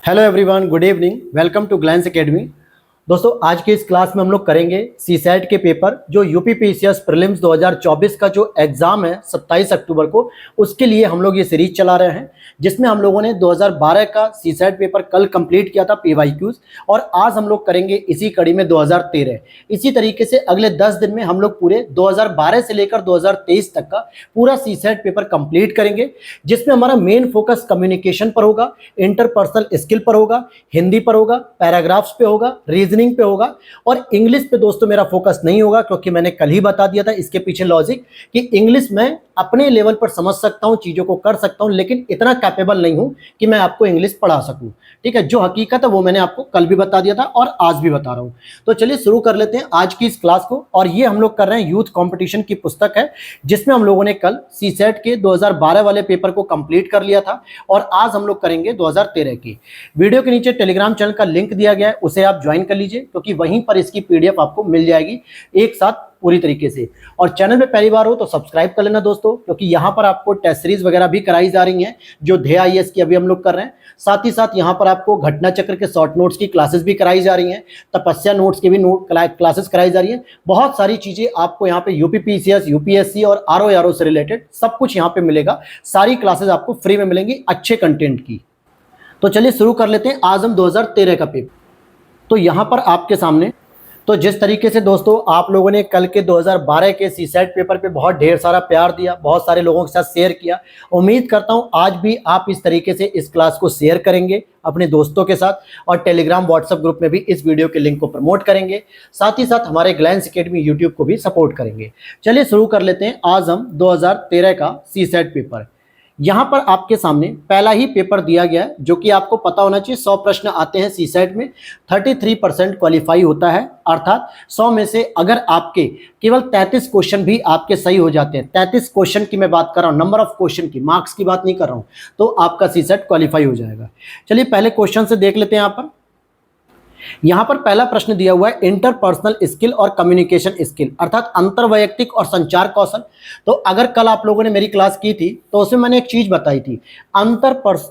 Hello everyone, good evening, welcome to Glance Academy. दोस्तों, आज के इस क्लास में हम लोग करेंगे सीसैट के पेपर जो यूपीपीसीएस प्रीलिम्स 2024 का जो एग्ज़ाम है 27 अक्टूबर को, उसके लिए हम लोग ये सीरीज चला रहे हैं, जिसमें हम लोगों ने 2012 का सीसैट पेपर कल कंप्लीट किया था पीवाईक्यूज, और आज हम लोग करेंगे इसी कड़ी में 2013। इसी तरीके से अगले 10 दिन में हम लोग पूरे 2012 से लेकर 2023 तक का पूरा सीसैट पेपर कंप्लीट करेंगे, जिसमें हमारा मेन फोकस कम्युनिकेशन पर होगा, इंटरपर्सनल स्किल पर होगा, हिंदी पर होगा, पैराग्राफ्स पे होगा, रीजनिंग पे होगा, और इंग्लिश पे दोस्तों मेरा फोकस नहीं होगा, क्योंकि मैंने कल ही बता दिया था इसके पीछे लॉजिक कि इंग्लिश में अपने लेवल पर समझ सकता हूं, चीज़ों को कर सकता हूं, लेकिन इतना कैपेबल नहीं हूं कि मैं आपको इंग्लिश पढ़ा सकूं। ठीक है, जो हकीकत है वो मैंने आपको कल भी बता दिया था और आज भी बता रहा हूं। तो चलिए शुरू कर लेते हैं आज की इस क्लास को। और ये हम लोग कर रहे हैं यूथ कंपटीशन की पुस्तक है, जिसमें हम लोगों ने कल सीसैट के 2012 वाले पेपर को कंप्लीट कर लिया था, और आज हम लोग करेंगे 2013 की। वीडियो के नीचे टेलीग्राम चैनल का लिंक दिया गया है, उसे आप ज्वाइन कर लीजिए, क्योंकि वहीं पर इसकी पीडीएफ आपको मिल जाएगी एक साथ पूरी तरीके से। और चैनल में पहली बार हो तो सब्सक्राइब कर लेना दोस्तों, क्योंकि यहाँ पर आपको टेस्ट सीरीज वगैरह भी कराई जा रही हैं, जो ध्येय आईएएस की अभी हम लोग कर रहे हैं। साथ ही साथ यहाँ पर आपको घटना चक्र के शॉर्ट नोट्स की क्लासेस भी कराई जा रही हैं, तपस्या नोट्स की भी क्लासेस कराई जा रही हैं। बहुत सारी चीजें आपको यहाँ पे यूपीपीसीएस, यूपीएससी और आरओ से रिलेटेड सब कुछ यहाँ पे मिलेगा। सारी क्लासेस आपको फ्री में मिलेंगी अच्छे कंटेंट की। तो चलिए शुरू कर लेते हैं आज हम 2013 का पेपर। तो यहाँ पर आपके सामने, तो जिस तरीके से दोस्तों आप लोगों ने कल के 2012 के सीसैट पेपर पे बहुत ढेर सारा प्यार दिया, बहुत सारे लोगों के साथ शेयर किया, उम्मीद करता हूं आज भी आप इस तरीके से इस क्लास को शेयर करेंगे अपने दोस्तों के साथ, और टेलीग्राम व्हाट्सएप ग्रुप में भी इस वीडियो के लिंक को प्रमोट करेंगे। साथ ही साथ हमारे ग्लैंस एकेडमी यूट्यूब को भी सपोर्ट करेंगे। चलिए शुरू कर लेते हैं आज हम 2013 का सीसैट पेपर। यहाँ पर आपके सामने पहला ही पेपर दिया गया है, जो कि आपको पता होना चाहिए। 100 प्रश्न आते हैं सीसैट में, 33% क्वालिफाई होता है, अर्थात 100 में से अगर आपके केवल 33 क्वेश्चन भी आपके सही हो जाते हैं, 33 क्वेश्चन की मैं बात कर रहा हूँ, नंबर ऑफ क्वेश्चन की, मार्क्स की बात नहीं कर रहा हूँ, तो आपका सीसैट क्वालिफाई हो जाएगा। चलिए पहले क्वेश्चन से देख लेते हैं। यहाँ पर पहला प्रश्न दिया हुआ है इंटरपर्सनल स्किल और कम्युनिकेशन स्किल, अर्थात अंतरवैयक्तिक और संचार कौशल। तो अगर कल आप लोगों ने मेरी क्लास की थी तो उसमें मैंने एक चीज बताई थी,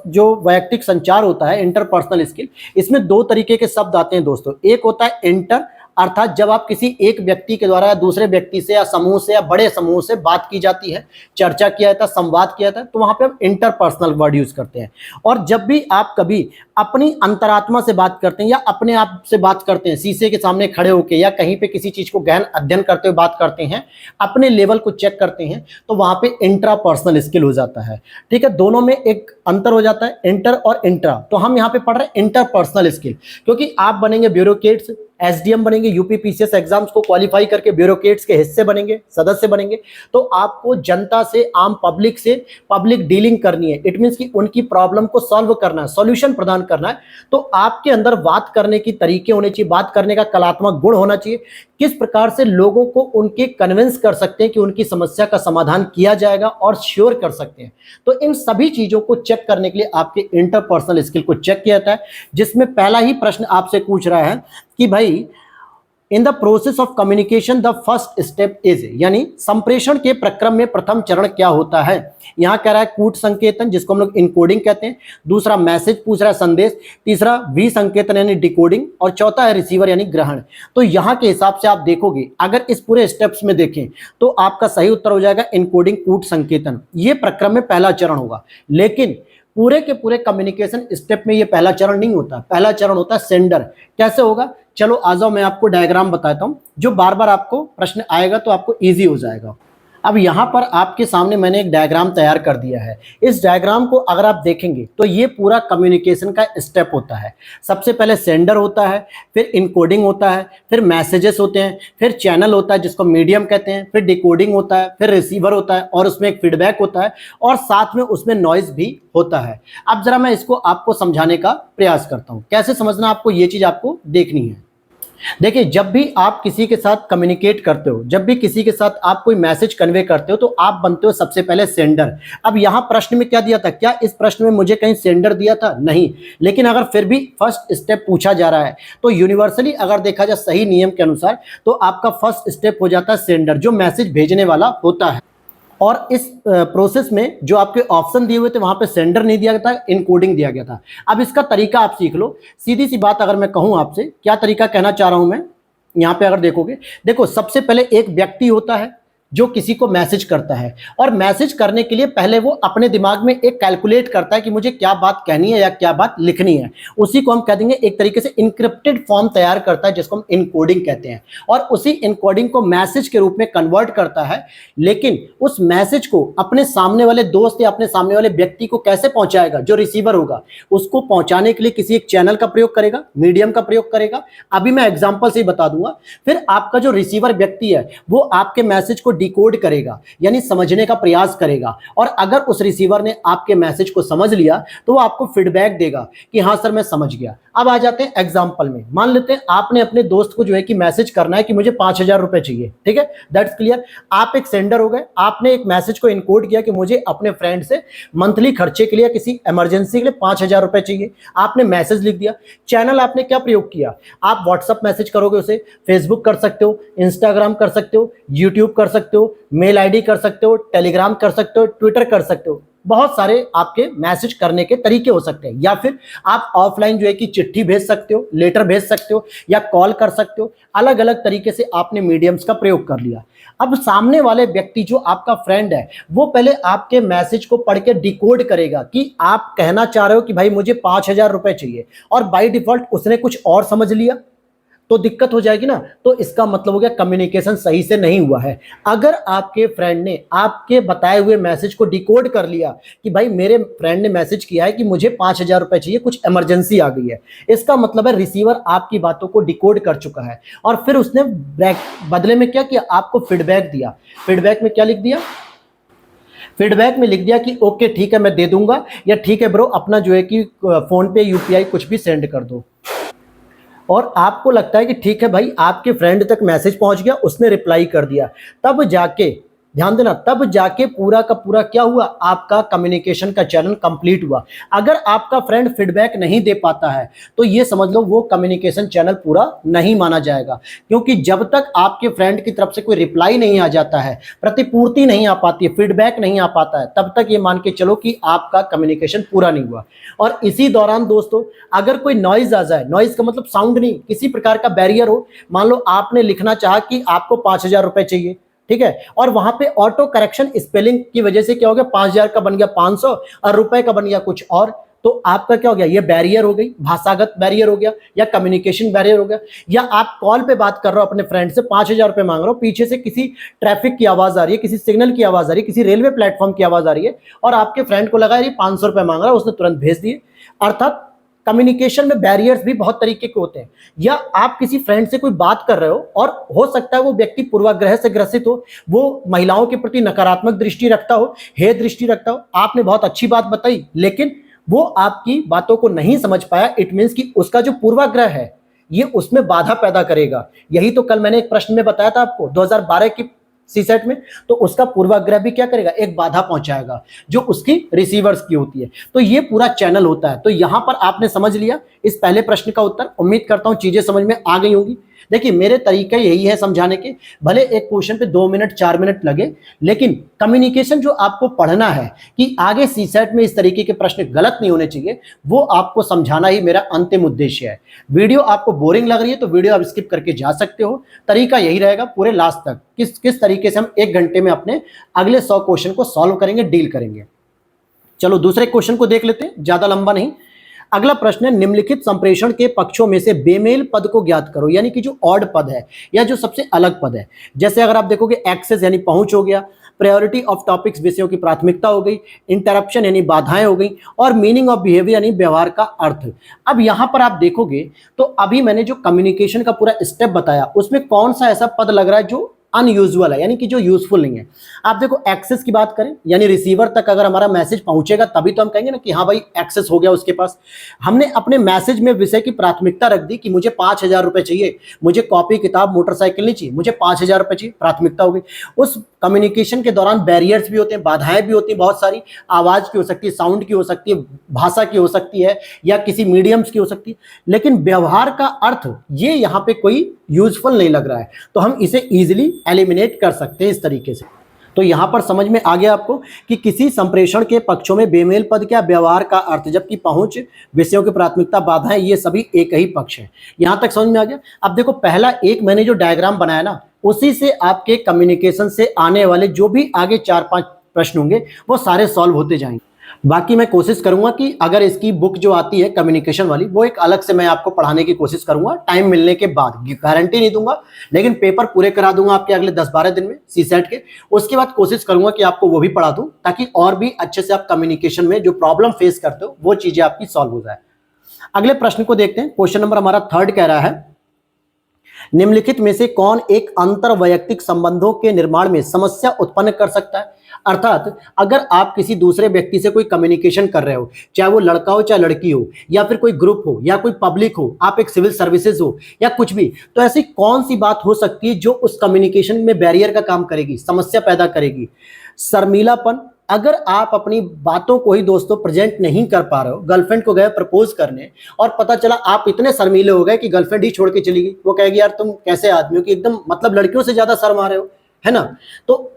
जो वैयक्तिक संचार होता है, इंटरपर्सनल स्किल, इसमें दो तरीके के शब्द आते हैं दोस्तों। एक होता है इंटर, अर्थात जब आप किसी एक व्यक्ति के द्वारा या दूसरे व्यक्ति से या समूह से या बड़े समूह से बात की जाती है, चर्चा किया जाता है, संवाद किया जाता है, तो वहां पे हम इंटरपर्सनल वर्ड यूज करते हैं। और जब भी आप कभी अपनी अंतरात्मा से बात करते हैं या अपने आप से बात करते हैं, शीशे के सामने खड़े होकर या कहीं पे किसी चीज को गहन अध्ययन करते हुए बात करते हैं, अपने लेवल को चेक करते हैं, तो वहां पे इंट्रापर्सनल स्किल हो जाता है। ठीक है, दोनों में एक अंतर हो जाता है, इंटर और इंट्रा। तो हम यहाँ पे पढ़ रहे हैं इंटरपर्सनल स्किल, क्योंकि आप बनेंगे ब्यूरोक्रेट्स, एसडीएम बनेंगे, यूपीपीसीएस एग्जाम्स को क्वालिफाई करके ब्यूरोक्रेट्स के हिस्से बनेंगे, सदस्य बनेंगे, तो आपको जनता से, आम पब्लिक से पब्लिक डीलिंग करनी है। इट मींस कि उनकी प्रॉब्लम को सॉल्व करना है, सॉल्यूशन प्रदान करना है। तो आपके अंदर बात करने की तरीके होने चाहिए, बात करने का कलात्मक गुण होना चाहिए, किस प्रकार से लोगों को उनके कन्विंस कर सकते हैं कि उनकी समस्या का समाधान किया जाएगा और श्योर कर सकते हैं। तो इन सभी चीजों को चेक करने के लिए आपके इंटरपर्सनल स्किल को चेक किया जाता है, जिसमें पहला ही प्रश्न आपसे पूछ रहा है कि भाई in the process of communication the first step is, यानी संप्रेषण के प्रक्रम में प्रथम चरण क्या होता है। यहां कह रहा है कूट संकेतन, जिसको हम लोग इनकोडिंग कहते हैं, दूसरा मैसेज पूछ रहा है, संदेश, तीसरा वी संकेतन यानी डिकोडिंग, और चौथा है रिसीवर यानी ग्रहण। तो यहां के हिसाब से आप देखोगे, अगर इस पूरे स्टेप्स में देखें तो आपका सही उत्तर हो जाएगा इनकोडिंग, कूट संकेतन। ये प्रक्रम में पहला चरण होगा, लेकिन पूरे के पूरे कम्युनिकेशन स्टेप में ये पहला चरण नहीं होता। पहला चरण होता है सेंडर। कैसे होगा, चलो आ जाओ, मैं आपको डायग्राम बताता हूं, जो बार बार आपको प्रश्न आएगा तो आपको इजी हो जाएगा। अब यहाँ पर आपके सामने मैंने एक डायग्राम तैयार कर दिया है। इस डायग्राम को अगर आप देखेंगे तो ये पूरा कम्युनिकेशन का स्टेप होता है। सबसे पहले सेंडर होता है, फिर इनकोडिंग होता है, फिर मैसेजेस होते हैं, फिर चैनल होता है जिसको मीडियम कहते हैं, फिर डिकोडिंग होता है, फिर रिसीवर होता है, और उसमें एक फीडबैक होता है, और साथ में उसमें नॉइज भी होता है। अब जरा मैं इसको आपको समझाने का प्रयास करता हूँ, कैसे समझना आपको, ये चीज आपको देखनी है। देखिए, जब भी आप किसी के साथ कम्युनिकेट करते हो, जब भी किसी के साथ आप कोई मैसेज कन्वे करते हो, तो आप बनते हो सबसे पहले सेंडर। अब यहां प्रश्न में क्या दिया था, क्या इस प्रश्न में मुझे कहीं सेंडर दिया था? नहीं। लेकिन अगर फिर भी फर्स्ट स्टेप पूछा जा रहा है तो यूनिवर्सली अगर देखा जाए सही नियम के अनुसार, तो आपका फर्स्ट स्टेप हो जाता है सेंडर, जो मैसेज भेजने वाला होता है। और इस प्रोसेस में जो आपके ऑप्शन दिए हुए थे वहां पे सेंडर नहीं दिया गया था, इनकोडिंग दिया गया था। अब इसका तरीका आप सीख लो। सीधी सी बात अगर मैं कहूं आपसे, क्या तरीका कहना चाह रहा हूं मैं, यहां पे अगर देखोगे, देखो सबसे पहले एक व्यक्ति होता है जो किसी को मैसेज करता है, और मैसेज करने के लिए पहले वो अपने दिमाग में एक कैलकुलेट करता है कि मुझे क्या बात कहनी है या क्या बात लिखनी है। उसी को हम कह देंगे एक तरीके से इनक्रिप्टेड फॉर्म तैयार करता है, जिसको हम इनकोडिंग कहते हैं, और उसी इनकोडिंग को मैसेज के रूप में कन्वर्ट करता है। लेकिन उस मैसेज को अपने सामने वाले दोस्त या अपने सामने वाले व्यक्ति को कैसे पहुंचाएगा, जो रिसीवर होगा, उसको पहुंचाने के लिए किसी एक चैनल का प्रयोग करेगा, मीडियम का प्रयोग करेगा। अभी मैं एग्जांपल से ही बता दूंगा। फिर आपका जो रिसीवर व्यक्ति है वो आपके मैसेज को डिकोड करेगा, यानी समझने का प्रयास करेगा, और अगर उस रिसीवर ने आपके मैसेज को समझ लिया तो वो आपको फीडबैक देगा कि हाँ सर मैं समझ गया। अब आ जाते हैं एग्जांपल में। मान लेते हैं आपने अपने दोस्त को जो है कि मैसेज करना है कि मुझे 5,000 रुपए चाहिए, ठीक है, दैट्स क्लियर। आप एक सेंडर हो गए, आपने एक मैसेज को इनकोड किया कि मुझे अपने फ्रेंड से मंथली खर्चे के लिए, किसी इमरजेंसी के लिए 5,000 रुपए चाहिए। आपने मैसेज लिख दिया। चैनल आपने क्या प्रयोग किया, आप व्हाट्सएप मैसेज करोगे उसे, फेसबुक कर सकते हो, इंस्टाग्राम कर सकते हो, यूट्यूब कर सकते हो, मेल आईडी कर सकते हो, टेलीग्राम कर सकते हो, ट्विटर कर सकते हो। बहुत सारे आपके मैसेज करने के तरीके हो सकते हैं। या फिर आप ऑफलाइन जो है कि चिट्ठी भेज सकते हो, लेटर भेज सकते हो, या कॉल कर सकते हो। अलग अलग तरीके से आपने मीडियम्स का प्रयोग कर लिया। अब सामने वाले व्यक्ति जो आपका फ्रेंड है वो पहले आपके मैसेज को पढ़ के डिकोड करेगा कि आप कहना चाह रहे हो कि भाई मुझे 5,000 रुपए चाहिए, और बाय डिफॉल्ट उसने कुछ और समझ लिया तो दिक्कत हो जाएगी ना। तो इसका मतलब हो गया कम्युनिकेशन सही से नहीं हुआ है। अगर आपके फ्रेंड ने आपके बताए हुए मैसेज को डिकोड कर लिया कि भाई मेरे फ्रेंड ने मैसेज किया है कि मुझे 5,000 रुपए चाहिए, कुछ इमरजेंसी आ गई है, इसका मतलब है रिसीवर आपकी बातों को डिकोड कर चुका है, और फिर उसने बदले में क्या किया, आपको फीडबैक दिया। फीडबैक में क्या लिख दिया, फीडबैक में लिख दिया कि ओके ठीक है मैं दे दूंगा, या ठीक है ब्रो अपना जो है कि फोन पे यूपीआई कुछ भी सेंड कर दो। और आपको लगता है कि ठीक है भाई आपके फ्रेंड तक मैसेज पहुंच गया, उसने रिप्लाई कर दिया, तब जाके ध्यान देना, तब जाके पूरा का पूरा क्या हुआ, आपका कम्युनिकेशन का चैनल कंप्लीट हुआ। अगर आपका फ्रेंड फीडबैक नहीं दे पाता है तो ये समझ लो वो कम्युनिकेशन चैनल पूरा नहीं माना जाएगा, क्योंकि जब तक आपके फ्रेंड की तरफ से कोई रिप्लाई नहीं आ जाता है, प्रतिपूर्ति नहीं आ पाती है, फीडबैक नहीं आ पाता है, तब तक ये मान के चलो कि आपका कम्युनिकेशन पूरा नहीं हुआ। और इसी दौरान दोस्तों अगर कोई नॉइज आ जाए, नॉइज का मतलब साउंड नहीं, किसी प्रकार का बैरियर हो, मान लो आपने लिखना चाहा कि आपको 5,000 रुपए चाहिए, ठीक है, और वहां पे ऑटो करेक्शन स्पेलिंग की वजह से क्या हो गया, 5,000 का बन गया 500 और रुपए का बन गया कुछ और, तो आपका क्या हो गया, ये बैरियर हो गई, भाषागत बैरियर हो गया, या कम्युनिकेशन बैरियर हो गया। या आप कॉल पे बात कर रहे हो अपने फ्रेंड से, 5,000 रुपए मांग रहे हो, पीछे से किसी ट्रैफिक की आवाज आ रही है, किसी सिग्नल की आवाज आ रही है, किसी रेलवे प्लेटफॉर्म की आवाज आ रही है, और आपके फ्रेंड को लगा ये 500 रुपए मांग रहा है, उसने तुरंत भेज दिए। अर्थात कम्युनिकेशन में बैरियर्स भी बहुत तरीके के होते हैं। या आप किसी फ्रेंड से कोई बात कर रहे हो और हो सकता है वो व्यक्ति पूर्वाग्रह से ग्रसित हो, वो महिलाओं के प्रति नकारात्मक दृष्टि रखता हो, हे दृष्टि रखता हो, आपने बहुत अच्छी बात बताई लेकिन वो आपकी बातों को नहीं समझ पाया, इट मीन्स कि उसका जो पूर्वाग्रह है ये उसमें बाधा पैदा करेगा। यही तो कल मैंने एक प्रश्न में बताया था आपको 2012 की सीसेट में, तो उसका पूर्वाग्रह भी क्या करेगा, एक बाधा पहुंचाएगा जो उसकी रिसीवर्स की होती है। तो ये पूरा चैनल होता है। तो यहां पर आपने समझ लिया इस पहले प्रश्न का उत्तर। उम्मीद करता हूं चीजें समझ में आ गई होंगी। देखिए मेरे तरीका यही है समझाने के, भले एक क्वेश्चन पे 2 मिनट 4 मिनट लगे, लेकिन कम्युनिकेशन जो आपको पढ़ना है कि आगे सीसेट में इस तरीके के प्रश्न गलत नहीं होने चाहिए, वो आपको समझाना ही मेरा अंतिम उद्देश्य है। वीडियो आपको बोरिंग लग रही है तो वीडियो आप स्किप करके जा सकते हो। तरीका यही रहेगा पूरे लास्ट तक, किस तरीके से हम 1 घंटे में अपने अगले 100 क्वेश्चन को सॉल्व करेंगे, डील करेंगे। चलो दूसरे क्वेश्चन को देख लेते हैं, ज्यादा लंबा नहीं। अगला प्रश्न है, निम्नलिखित संप्रेषण के पक्षों में से बेमेल पद को ज्ञात करो, यानी कि जो ऑड पद है या जो सबसे अलग पद है। जैसे अगर आप देखोगे एक्सेस यानी पहुंच हो गया, प्रायोरिटी ऑफ टॉपिक्स विषयों की प्राथमिकता हो गई, इंटरप्शन यानी बाधाएं हो गई, और मीनिंग ऑफ बिहेवियर यानी व्यवहार का अर्थ। अब यहां पर आप देखोगे तो अभी मैंने जो कम्युनिकेशन का पूरा स्टेप बताया उसमें कौन सा ऐसा पद लग रहा है जो अनयूजुअल है, यानी कि जो यूजफुल नहीं है। आप देखो एक्सेस की बात करें, यानी रिसीवर तक अगर हमारा मैसेज पहुंचेगा तभी तो हम कहेंगे ना कि हाँ भाई एक्सेस हो गया उसके पास। हमने अपने मैसेज में विषय की प्राथमिकता रख दी कि मुझे 5,000 रुपए चाहिए, मुझे कॉपी किताब मोटरसाइकिल नहीं चाहिए, मुझे 5,000 रुपए चाहिए, प्राथमिकता हो गई। उस कम्युनिकेशन के दौरान बैरियर्स भी होते हैं, बाधाएं भी होती हैं बहुत सारी, आवाज की हो सकती है, साउंड की हो सकती है, भाषा की हो सकती है, या किसी मीडियम्स की हो सकती है, लेकिन व्यवहार का अर्थ ये यहाँ पे कोई यूजफुल नहीं लग रहा है, तो हम इसे इजीली एलिमिनेट कर सकते हैं इस तरीके से। तो यहां पर समझ में आ गया आपको कि किसी संप्रेषण के पक्षों में बेमेल पद क्या व्यवहार का अर्थ, जबकि पहुंच, विषयों की प्राथमिकता, बाधाएं, ये सभी एक ही पक्ष है। यहां तक समझ में आ गया। अब देखो पहला एक मैंने जो डायग्राम बनाया ना, उसी से आपके कम्युनिकेशन से आने वाले जो भी आगे 4-5 प्रश्न होंगे वो सारे सॉल्व होते जाएंगे। बाकी मैं कोशिश करूंगा कि अगर इसकी बुक जो आती है कम्युनिकेशन वाली, वो एक अलग से मैं आपको पढ़ाने की कोशिश करूंगा टाइम मिलने के बाद। गारंटी नहीं दूंगा, लेकिन पेपर पूरे करा दूंगा आपके अगले 10-12 दिन में सीसेट के। उसके बाद कोशिश करूंगा कि आपको वो भी पढ़ा दूं, ताकि और भी अच्छे से आप कम्युनिकेशन में जो प्रॉब्लम फेस करते हो वो चीजें आपकी सॉल्व हो जाए। अगले प्रश्न को देखते हैं। क्वेश्चन नंबर हमारा 3 कह रहा है, निम्नलिखित में से कौन एक अंतर वैयक्तिक संबंधों के निर्माण में समस्या उत्पन्न कर सकता है। अर्थात अगर आप किसी दूसरे व्यक्ति से कोई कम्युनिकेशन कर रहे हो, चाहे वो लड़का हो चाहे लड़की हो, या फिर कोई ग्रुप हो या कोई पब्लिक हो, आप एक सिविल सर्विसेज हो या कुछ भी, तो ऐसी कौन सी बात हो सकती है जो उस कम्युनिकेशन में बैरियर का काम करेगी, समस्या पैदा करेगी। शर्मीलापन, अगर आप अपनी बातों को ही दोस्तों प्रेजेंट नहीं कर पा रहे हो, गर्लफ्रेंड को गए प्रपोज करने और पता चला आप इतने शर्मीले हो गए कि गर्लफ्रेंड ही छोड़ के चली गई, वो कहेगी यार तुम कैसे आदमी हो कि एकदम मतलब लड़कियों से ज्यादा शर्मा रहे हो, है ना। तो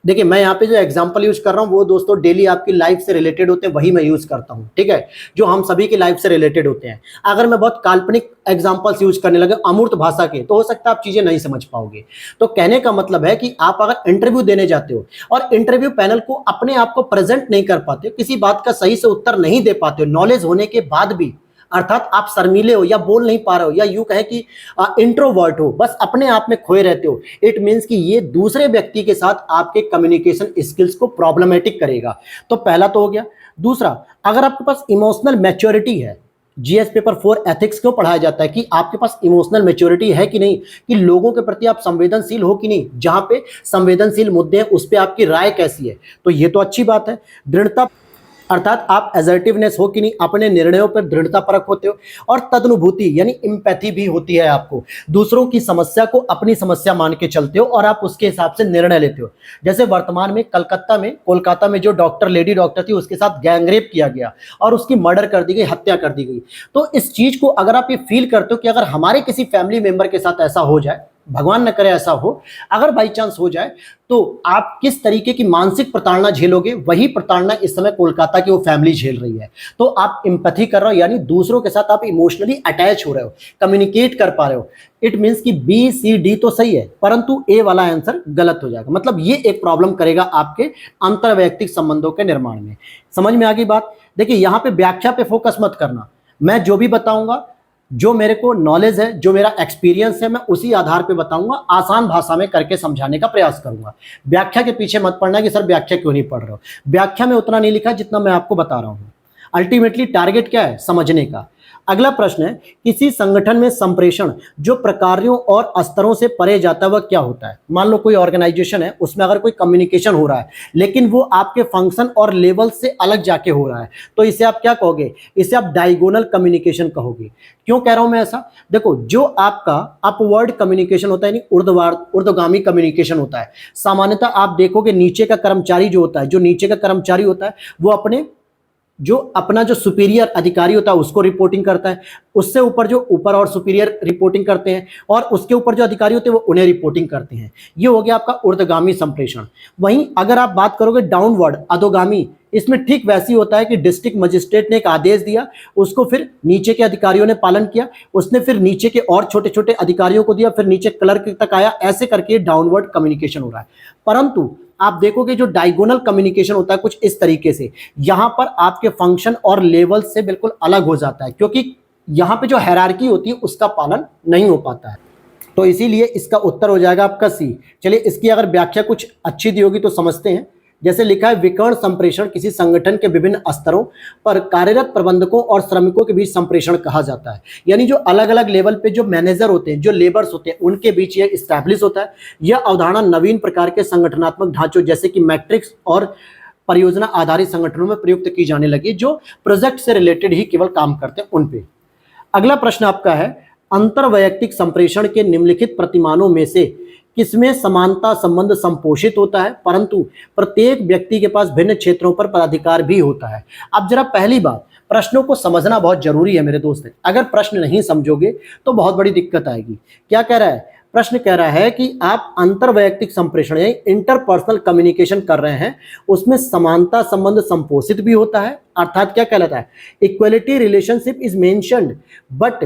देखिए मैं यहाँ पे जो एग्जांपल यूज कर रहा हूँ वो दोस्तों डेली आपकी लाइफ से रिलेटेड होते हैं, वही मैं यूज करता हूँ, ठीक है, जो हम सभी की लाइफ से रिलेटेड होते हैं। अगर मैं बहुत काल्पनिक एग्जांपल्स यूज करने लगे अमूर्त भाषा के, तो हो सकता है आप चीजें नहीं समझ पाओगे। तो कहने का मतलब है कि आप अगर इंटरव्यू देने जाते हो और इंटरव्यू पैनल को अपने आप को प्रेजेंट नहीं कर पाते, किसी बात का सही से उत्तर नहीं दे पाते हो नॉलेज होने के बाद भी, अर्थात आप शर्मीले हो या बोल नहीं पा रहे हो या यूं कहे कि इंट्रोवर्ट हो, बस अपने आप में खोए रहते हो, इट मींस कि ये दूसरे व्यक्ति के साथ आपके कम्युनिकेशन स्किल्स को प्रॉब्लमेटिक करेगा। तो पहला तो हो गया। दूसरा, अगर आपके पास इमोशनल मैच्योरिटी है, जीएस पेपर 4 एथिक्स क्यों पढ़ाया जाता है कि आपके पास इमोशनल मैच्योरिटी है कि नहीं, कि लोगों के प्रति आप संवेदनशील हो कि नहीं, जहां पे संवेदनशील मुद्दे हैं उस पर आपकी राय कैसी है, तो ये तो अच्छी बात है। दृढ़ता, अर्थात आप एसर्टिवनेस हो कि नहीं, अपने निर्णयों पर दृढ़ता परक होते हो। और तदनुभूति यानी एम्पैथी भी होती है आपको, दूसरों की समस्या को अपनी समस्या मान के चलते हो और आप उसके हिसाब से निर्णय लेते हो। जैसे वर्तमान में कोलकाता में जो डॉक्टर, लेडी डॉक्टर थी, उसके साथ गैंगरेप किया गया और उसकी मर्डर कर दी गई, हत्या कर दी गई। तो इस चीज को अगर आप ये फील करते हो कि अगर हमारे किसी फैमिली मेंबर के साथ ऐसा हो जाए, भगवान न करे ऐसा हो, अगर बाई चांस हो जाए, तो आप किस तरीके की मानसिक प्रताड़ना झेलोगे, वही प्रताड़ना इस समय कोलकाता की वो फैमिली झेल रही है। तो आप एम्पैथी कर रहे हो, यानी दूसरों के साथ आप इमोशनली अटैच हो रहे हो, कम्युनिकेट कर पा रहे हो। इट मींस कि बी सी डी तो सही है, परंतु ए वाला आंसर गलत हो जाएगा। मतलब ये एक प्रॉब्लम करेगा आपके अंतरवैयक्तिक संबंधों के निर्माण में। समझ में आ गई बात। देखिए यहां पे व्याख्या पे फोकस मत करना, मैं जो भी बताऊंगा, जो मेरे को नॉलेज है, जो मेरा एक्सपीरियंस है, मैं उसी आधार पे बताऊंगा, आसान भाषा में करके समझाने का प्रयास करूंगा। व्याख्या के पीछे मत पड़ना कि सर व्याख्या क्यों नहीं पढ़ रहे हो। व्याख्या में उतना नहीं लिखा जितना मैं आपको बता रहा हूं। अल्टीमेटली टारगेट क्या है, समझने का। अगला प्रश्न है, किसी संगठन में संप्रेषण जो प्रकारों और स्तरों से परे जाता है वह क्या होता है। मान लो कोई ऑर्गेनाइजेशन है, उसमें अगर कोई कम्युनिकेशन हो रहा है लेकिन वो आपके फंक्शन और लेवल से अलग जाके हो रहा है, तो इसे आप क्या कहोगे, इसे आप डायगोनल कम्युनिकेशन कहोगे। क्यों कह रहा हूं मैं ऐसा, देखो जो आपका अपवर्ड कम्युनिकेशन होता है, ऊर्ध्वगामी कम्युनिकेशन होता है, सामान्यतः आप देखोगे नीचे का कर्मचारी जो होता है, जो नीचे का कर्मचारी होता है वो अपना जो सुपीरियर अधिकारी होता है उसको रिपोर्टिंग करता है, उससे ऊपर जो ऊपर और सुपीरियर रिपोर्टिंग करते हैं, और उसके ऊपर जो अधिकारी होते हैं वो उन्हें रिपोर्टिंग करते हैं। ये हो गया आपका ऊर्ध्वगामी संप्रेषण। वहीं अगर आप बात करोगे डाउनवर्ड, अधोगामी, इसमें ठीक वैसी होता है कि डिस्ट्रिक्ट मजिस्ट्रेट ने एक आदेश दिया, उसको फिर नीचे के अधिकारियों ने पालन किया, उसने फिर नीचे के और छोटे छोटे अधिकारियों को दिया, फिर नीचे क्लर्क तक आया, ऐसे करके डाउनवर्ड कम्युनिकेशन हो रहा है। परंतु आप देखोगे जो डायगोनल कम्युनिकेशन होता है कुछ इस तरीके से, यहां पर आपके फंक्शन और लेवल से बिल्कुल अलग हो जाता है, क्योंकि यहां पे जो हायरार्की होती है उसका पालन नहीं हो पाता है। तो इसीलिए इसका उत्तर हो जाएगा आपका सी। चलिए इसकी अगर व्याख्या कुछ अच्छी दी होगी तो समझते हैं। जैसे लिखा है, विकर्ण संप्रेषण किसी संगठन के विभिन्न स्तरों पर कार्यरत प्रबंधकों और श्रमिकों के बीच संप्रेषण कहा जाता है। यानी जो अलग अलग लेवल पे जो मैनेजर होते हैं, जो लेबर्स होते हैं, उनके बीच ये स्टैब्लिश होता है। यह अवधारणा नवीन प्रकार के संगठनात्मक ढांचों जैसे कि मैट्रिक्स और परियोजना आधारित संगठनों में प्रयुक्त की जाने लगी, जो प्रोजेक्ट से रिलेटेड ही केवल काम करते हैं उन पे। अगला प्रश्न आपका है, अंतरवैयक्तिक संप्रेषण के निम्नलिखित प्रतिमानों में से किसमें समानता संबंध संपोषित होता है, परंतु प्रत्येक व्यक्ति के पास भिन्न क्षेत्रों पर पदाधिकार भी होता है। अब जरा पहली बात, प्रश्नों को समझना बहुत जरूरी है मेरे दोस्त। अगर प्रश्न नहीं समझोगे तो बहुत बड़ी दिक्कत आएगी। क्या कह रहा है, प्रश्न कह रहा है कि आप अंतरवैयक्तिक संप्रेषण यानी इंटरपर्सनल कम्युनिकेशन कर रहे हैं, उसमें समानता संबंध संपोषित भी होता है, अर्थात क्या कहलाता है, equality relationship is mentioned, but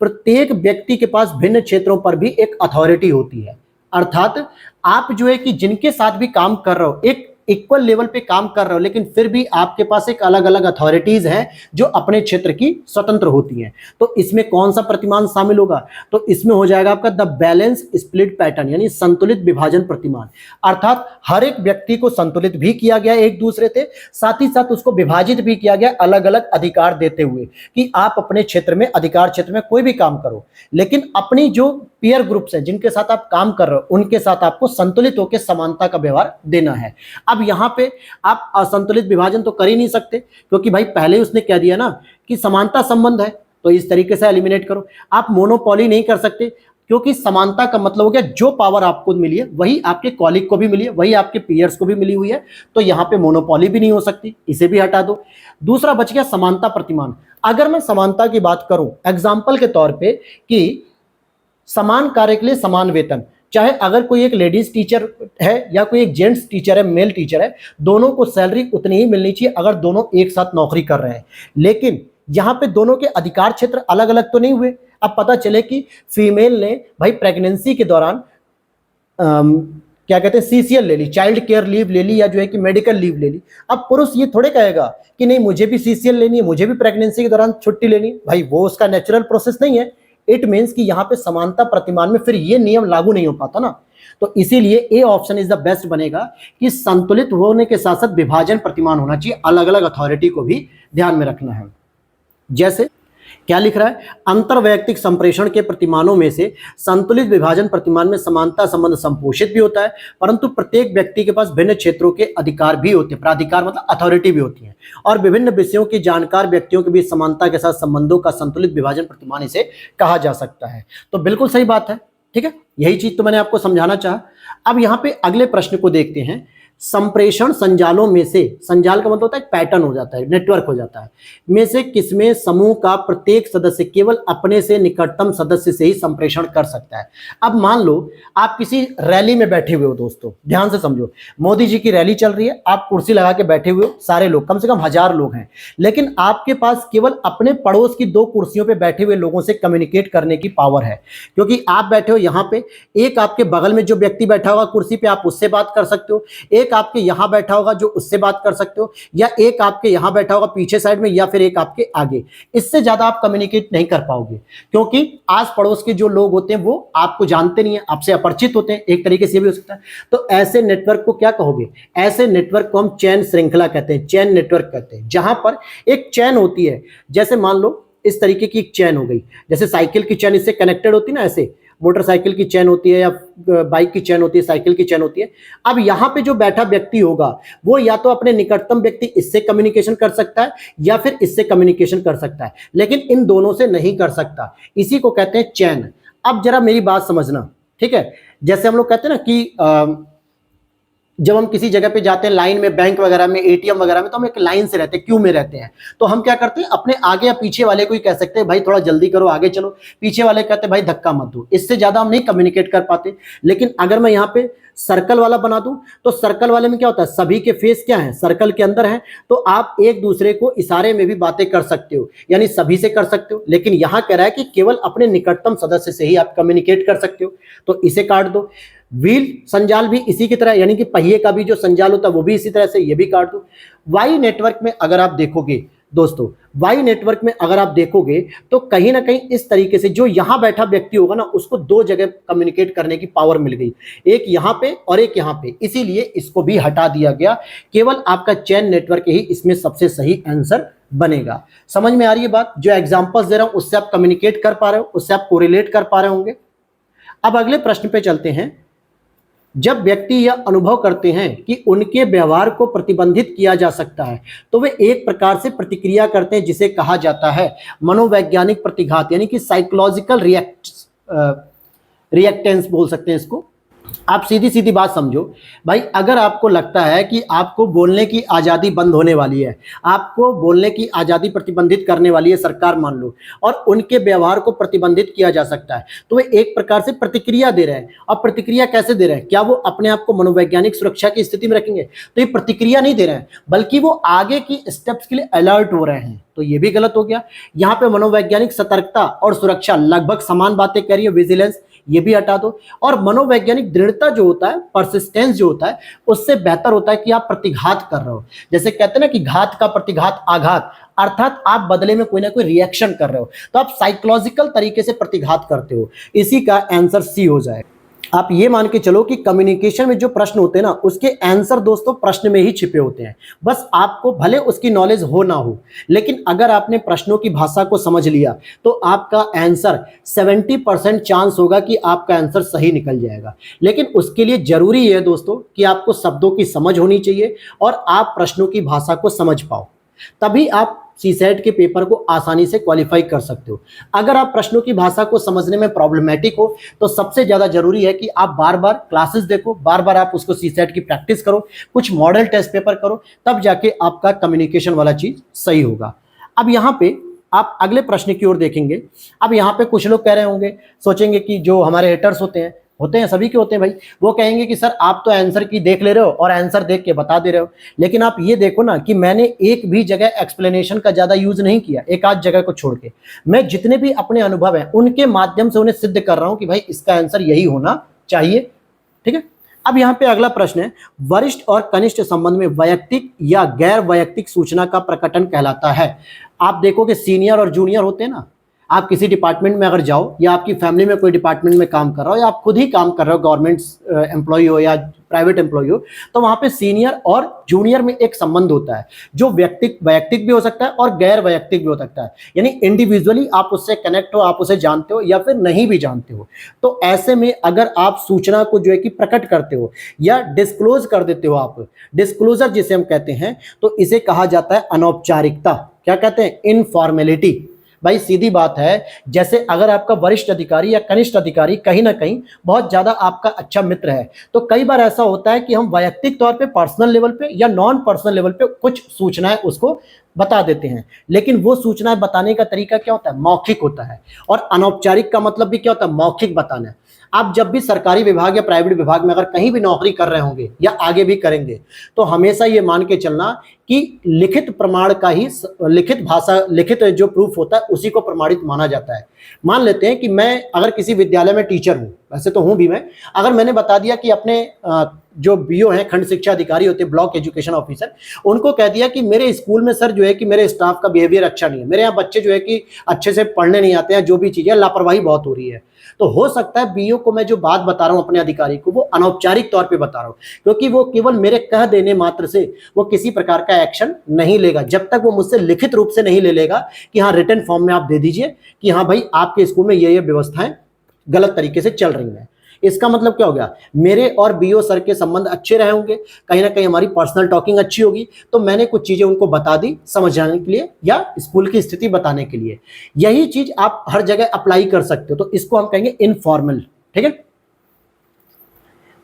प्रत्येक व्यक्ति के पास भिन्न क्षेत्रों पर भी एक अथॉरिटी होती है। अर्थात आप जो है कि जिनके साथ भी काम कर रहे हो, एक इक्वल लेवल पे काम कर रहे हो, लेकिन फिर भी आपके पास एक अलग अलग अथॉरिटीज हैं जो अपने क्षेत्र की स्वतंत्र होती हैं। तो इसमें कौन सा प्रतिमान शामिल होगा, तो इसमें हो जाएगा आपका द बैलेंस स्प्लिट पैटर्न यानी संतुलित विभाजन प्रतिमान। अर्थात हर एक व्यक्ति को संतुलित भी किया गया एक दूसरे से, साथ ही साथ उसको विभाजित भी किया गया अलग अलग अधिकार देते हुए कि आप अपने क्षेत्र में, अधिकार क्षेत्र में कोई भी काम करो, लेकिन अपनी जो पीयर ग्रुप्स हैं जिनके साथ आप काम कर रहे हो उनके साथ आपको संतुलित होकर समानता का व्यवहार देना है। अब यहां पे आप असंतुलित विभाजन तो कर ही नहीं सकते, क्योंकि भाई पहले ही उसने कह दिया ना कि समानता संबंध है, तो इस तरीके से एलिमिनेट करो। आप मोनोपोली नहीं कर सकते, क्योंकि समानता का मतलब हो गया जो पावर आपको मिली है वही आपके कॉलीग को भी मिली है, वही आपके पीयर्स को भी मिली हुई है, तो यहां पे मोनोपोली भी नहीं हो सकती, इसे भी हटा दो। दूसरा बच गया समानता प्रतिमान। अगर मैं समानता की बात करूं एग्जाम्पल के तौर पर कि समान कार्य के लिए समान वेतन, चाहे अगर कोई एक लेडीज टीचर है या कोई एक जेंट्स टीचर है, मेल टीचर है, दोनों को सैलरी उतनी ही मिलनी चाहिए अगर दोनों एक साथ नौकरी कर रहे हैं। लेकिन यहां पे दोनों के अधिकार क्षेत्र अलग अलग तो नहीं हुए। अब पता चले कि फीमेल ने भाई प्रेगनेंसी के दौरान क्या कहते हैं सीसीएल ले ली, चाइल्ड केयर लीव ले ली, या जो है कि मेडिकल लीव ले ली। अब पुरुष ये थोड़े कहेगा कि नहीं मुझे भी सीसीएल लेनी है, मुझे भी प्रेगनेंसी के दौरान छुट्टी लेनी है, भाई वो उसका नेचुरल प्रोसेस नहीं है। इट मीन्स कि यहां पे समानता प्रतिमान में फिर ये नियम लागू नहीं हो पाता ना, तो इसीलिए A option is the best बनेगा कि संतुलित होने के साथ साथ विभाजन प्रतिमान होना चाहिए, अलग अलग अथॉरिटी को भी ध्यान में रखना है। जैसे क्या लिख रहा है, अंतरवैयक्तिक संप्रेषण के प्रतिमानों में से संतुलित विभाजन प्रतिमान में समानता संबंध संपोषित भी होता है, परंतु प्रत्येक व्यक्ति के पास भिन्न क्षेत्रों के अधिकार भी होते हैं, प्राधिकार मतलब अथॉरिटी भी होती है, और विभिन्न विषयों के जानकार व्यक्तियों के बीच समानता के साथ संबंधों का संतुलित विभाजन प्रतिमान इसे कहा जा सकता है। तो बिल्कुल सही बात है, ठीक है, यही चीज तो मैंने आपको समझाना चाहा। अब यहाँ पे अगले प्रश्न को देखते हैं। संप्रेषण संजालों में से, संजाल का मतलब होता है पैटर्न हो जाता है, नेटवर्क हो जाता है, में से किसमें समूह का प्रत्येक सदस्य केवल अपने से निकटतम सदस्य से ही संप्रेषण कर सकता है। अब मान लो आप किसी रैली में बैठे हुए हो, दोस्तों ध्यान से समझो, मोदी जी की रैली चल रही है, आप कुर्सी लगा के बैठे हुए हो, सारे लोग कम से कम 1000 लोग हैं, लेकिन आपके पास केवल अपने पड़ोस की 2 कुर्सियों पे बैठे हुए लोगों से कम्युनिकेट करने की पावर है, क्योंकि आप बैठे हो यहाँ पे, एक आपके बगल में जो व्यक्ति बैठा होगा कुर्सी पे आप उससे बात कर सकते हो, एक आपके यहां बैठा होगा जो उससे बात कर सकते हो, या एक आपके यहां बैठा होगा पीछे साइड में, या फिर एक आपके आगे। इससे ज्यादा आप कम्युनिकेट नहीं कर पाओगे, क्योंकि आस पड़ोस के जो लोग होते हैं वो आपको जानते नहीं है, आपसे अपरिचित होते हैं, एक तरीके से भी हो सकता है। तो ऐसे नेटवर्क को क्या कहोगे, ऐसे नेटवर्क को हम चैन श्रृंखला कहते हैं, चैन नेटवर्क कहते हैं, जहां पर एक चैन होती है। जैसे मान लो इस तरीके की एक चैन हो गई, जैसे साइकिल की चैन इससे कनेक्टेड होती है ना, ऐसे मोटरसाइकिल की चैन होती है, या बाइक की चैन होती है, साइकिल की चैन होती है। अब यहां पे जो बैठा व्यक्ति होगा वो या तो अपने निकटतम व्यक्ति इससे कम्युनिकेशन कर सकता है या फिर इससे कम्युनिकेशन कर सकता है, लेकिन इन दोनों से नहीं कर सकता, इसी को कहते हैं चैन। अब जरा मेरी बात समझना, ठीक है, जैसे हम लोग कहते हैं ना कि जब हम किसी जगह पे जाते हैं लाइन में, बैंक वगैरह में, एटीएम वगैरह में, तो हम एक लाइन से रहते हैं, क्यू में रहते हैं, तो हम क्या करते हैं अपने आगे या पीछे वाले को ही कह सकते हैं भाई थोड़ा जल्दी करो, आगे चलो, पीछे वाले कहते हैं भाई धक्का मत दो, इससे ज्यादा हम नहीं कम्युनिकेट कर पाते। लेकिन अगर मैं यहाँ पे सर्कल वाला बना दूं तो सर्कल वाले में क्या होता है, सभी के फेस क्या है, सर्कल के अंदर है, तो आप एक दूसरे को इशारे में भी बातें कर सकते हो, यानी सभी से कर सकते हो। लेकिन यहां कह रहा है कि केवल अपने निकटतम सदस्य से ही आप कम्युनिकेट कर सकते हो, तो इसे काट दो। व्हील संजाल भी इसी की तरह, यानी कि पहिए का भी जो संजाल होता है वो भी इसी तरह से, ये भी काट दो। वाई नेटवर्क में अगर आप देखोगे दोस्तों, वाई नेटवर्क में अगर आप देखोगे तो कहीं ना कहीं इस तरीके से जो यहां बैठा व्यक्ति होगा ना, उसको 2 जगह कम्युनिकेट करने की पावर मिल गई, एक यहां पे और एक यहां पे, इसीलिए इसको भी हटा दिया गया। केवल आपका चैन नेटवर्क ही इसमें सबसे सही आंसर बनेगा। समझ में आ रही है बात, जो एग्जांपल्स दे रहा हूं उससे आप कम्युनिकेट कर पा रहे हो, उससे आप कोरिलेट कर पा रहे होंगे। अब अगले प्रश्न पे चलते हैं। जब व्यक्ति यह अनुभव करते हैं कि उनके व्यवहार को प्रतिबंधित किया जा सकता है तो वे एक प्रकार से प्रतिक्रिया करते हैं जिसे कहा जाता है मनोवैज्ञानिक प्रतिघात, यानी कि साइकोलॉजिकल रिएक्टेंस बोल सकते हैं इसको। आप सीधी सीधी बात समझो भाई, अगर आपको लगता है कि आपको बोलने की आज़ादी बंद होने वाली है, आपको बोलने की आज़ादी प्रतिबंधित करने वाली है सरकार मान लो, और उनके व्यवहार को प्रतिबंधित किया जा सकता है, तो वे एक प्रकार से प्रतिक्रिया दे रहे हैं। और प्रतिक्रिया कैसे दे रहे हैं? क्या वो अपने आप को मनोवैज्ञानिक सुरक्षा की स्थिति में रखेंगे? तो ये प्रतिक्रिया नहीं दे रहे हैं, बल्कि वो आगे की स्टेप्स के लिए अलर्ट हो रहे हैं। तो ये भी गलत हो गया। यहाँ पे मनोवैज्ञानिक सतर्कता और सुरक्षा लगभग समान बातें कह रही है, विजिलेंस ये भी हटा दो। और मनोवैज्ञानिक दृढ़ता जो होता है, परसिस्टेंस जो होता है, उससे बेहतर होता है कि आप प्रतिघात कर रहे हो। जैसे कहते हैं ना कि घात का प्रतिघात आघात, अर्थात आप बदले में कोई ना कोई रिएक्शन कर रहे हो, तो आप साइकोलॉजिकल तरीके से प्रतिघात करते हो। इसी का आंसर सी हो जाए। आप ये मान के चलो कि कम्युनिकेशन में जो प्रश्न होते हैं ना, उसके आंसर दोस्तों प्रश्न में ही छिपे होते हैं। बस आपको भले उसकी नॉलेज हो ना हो, लेकिन अगर आपने प्रश्नों की भाषा को समझ लिया तो आपका आंसर 70% चांस होगा कि आपका आंसर सही निकल जाएगा। लेकिन उसके लिए जरूरी है दोस्तों कि आपको शब्दों की समझ होनी चाहिए और आप प्रश्नों की भाषा को समझ पाओ, तभी आप सीसेट के पेपर को आसानी से क्वालिफाई कर सकते हो। अगर आप प्रश्नों की भाषा को समझने में प्रॉब्लमेटिक हो, तो सबसे ज्यादा जरूरी है कि आप बार बार क्लासेस देखो, बार बार आप उसको सीसेट की प्रैक्टिस करो, कुछ मॉडल टेस्ट पेपर करो, तब जाके आपका कम्युनिकेशन वाला चीज सही होगा। अब यहाँ पे आप अगले प्रश्न की ओर देखेंगे। अब यहाँ पे कुछ लोग कह रहे होंगे, सोचेंगे कि जो हमारे हेटर्स होते हैं सभी के होते हैं भाई, वो कहेंगे कि सर आप तो आंसर की देख ले रहे हो और आंसर देख के बता दे रहे हो। लेकिन आप ये देखो ना कि मैंने एक भी जगह एक्सप्लेनेशन का ज्यादा यूज नहीं किया, एक आध जगह को छोड़ के। मैं जितने भी अपने अनुभव हैं उनके माध्यम से उन्हें सिद्ध कर रहा हूं कि भाई इसका आंसर यही होना चाहिए। ठीक है। अब यहाँ पे अगला प्रश्न है, वरिष्ठ और कनिष्ठ संबंध में वैयक्तिक या गैर वैयक्तिक सूचना का प्रकटन कहलाता है। आप देखो कि सीनियर और जूनियर होते हैं ना, आप किसी डिपार्टमेंट में अगर जाओ, या आपकी फैमिली में कोई डिपार्टमेंट में काम कर रहा हो, या आप खुद ही काम कर रहे हो, गवर्नमेंट एम्प्लॉय हो या प्राइवेट एम्प्लॉय हो, तो वहां पे सीनियर और जूनियर में एक संबंध होता है जो वैयक्तिक भी हो सकता है और गैर वैयक्तिक भी हो सकता है। यानी इंडिविजुअली आप उससे कनेक्ट हो, आप उसे जानते हो या फिर नहीं भी जानते हो। तो ऐसे में अगर आप सूचना को जो है कि प्रकट करते हो या डिस्क्लोज कर देते हो, आप डिस्क्लोजर जिसे हम कहते हैं, तो इसे कहा जाता है अनौपचारिकता। क्या कहते हैं? इनफॉर्मेलिटी। भाई सीधी बात है, जैसे अगर आपका वरिष्ठ अधिकारी या कनिष्ठ अधिकारी कहीं ना कहीं बहुत ज्यादा आपका अच्छा मित्र है, तो कई बार ऐसा होता है कि हम वैयक्तिक तौर पे, पर्सनल लेवल पे या नॉन पर्सनल लेवल पे कुछ सूचनाएं उसको बता देते हैं। लेकिन वो सूचनाएं बताने का तरीका क्या होता है? मौखिक होता है। और अनौपचारिक का मतलब भी क्या होता है? मौखिक बताना। आप जब भी सरकारी विभाग या प्राइवेट विभाग में अगर कहीं भी नौकरी कर रहे होंगे या आगे भी करेंगे, तो हमेशा ये मान के चलना कि लिखित प्रमाण का ही, लिखित भाषा, लिखित जो प्रूफ होता है उसी को प्रमाणित माना जाता है। मान लेते हैं कि मैं अगर किसी विद्यालय में टीचर हूं, वैसे तो हूं भी मैं, अगर मैंने बता दिया कि अपने जो बीओ हैं, खंड शिक्षा अधिकारी होते हैं, ब्लॉक एजुकेशन ऑफिसर, उनको कह दिया कि मेरे स्कूल में सर जो है कि मेरे स्टाफ का बिहेवियर अच्छा नहीं है, मेरे यहाँ बच्चे जो है कि अच्छे से पढ़ने नहीं आते हैं, जो भी चीजें, लापरवाही बहुत हो रही है। तो हो सकता है बीओ को मैं जो बात बता रहा हूं अपने अधिकारी को, वो अनौपचारिक तौर पे बता रहा हूं, क्योंकि वो केवल मेरे कह देने मात्र से वो किसी प्रकार का एक्शन नहीं लेगा, जब तक वो मुझसे लिखित रूप से नहीं ले लेगा कि हाँ रिटन फॉर्म में आप दे दीजिए कि हाँ भाई आपके स्कूल में ये व्यवस्थाएं गलत तरीके से चल रही हैं। इसका मतलब क्या हो गया? मेरे और बीओ सर के संबंध अच्छे रहे होंगे, कहीं ना कहीं हमारी पर्सनल टॉकिंग अच्छी होगी, तो मैंने कुछ चीजें उनको बता दी समझाने के लिए या स्कूल की स्थिति बताने के लिए। यही चीज आप हर जगह अप्लाई कर सकते हो, तो इसको हम कहेंगे इनफॉर्मल। ठीक है,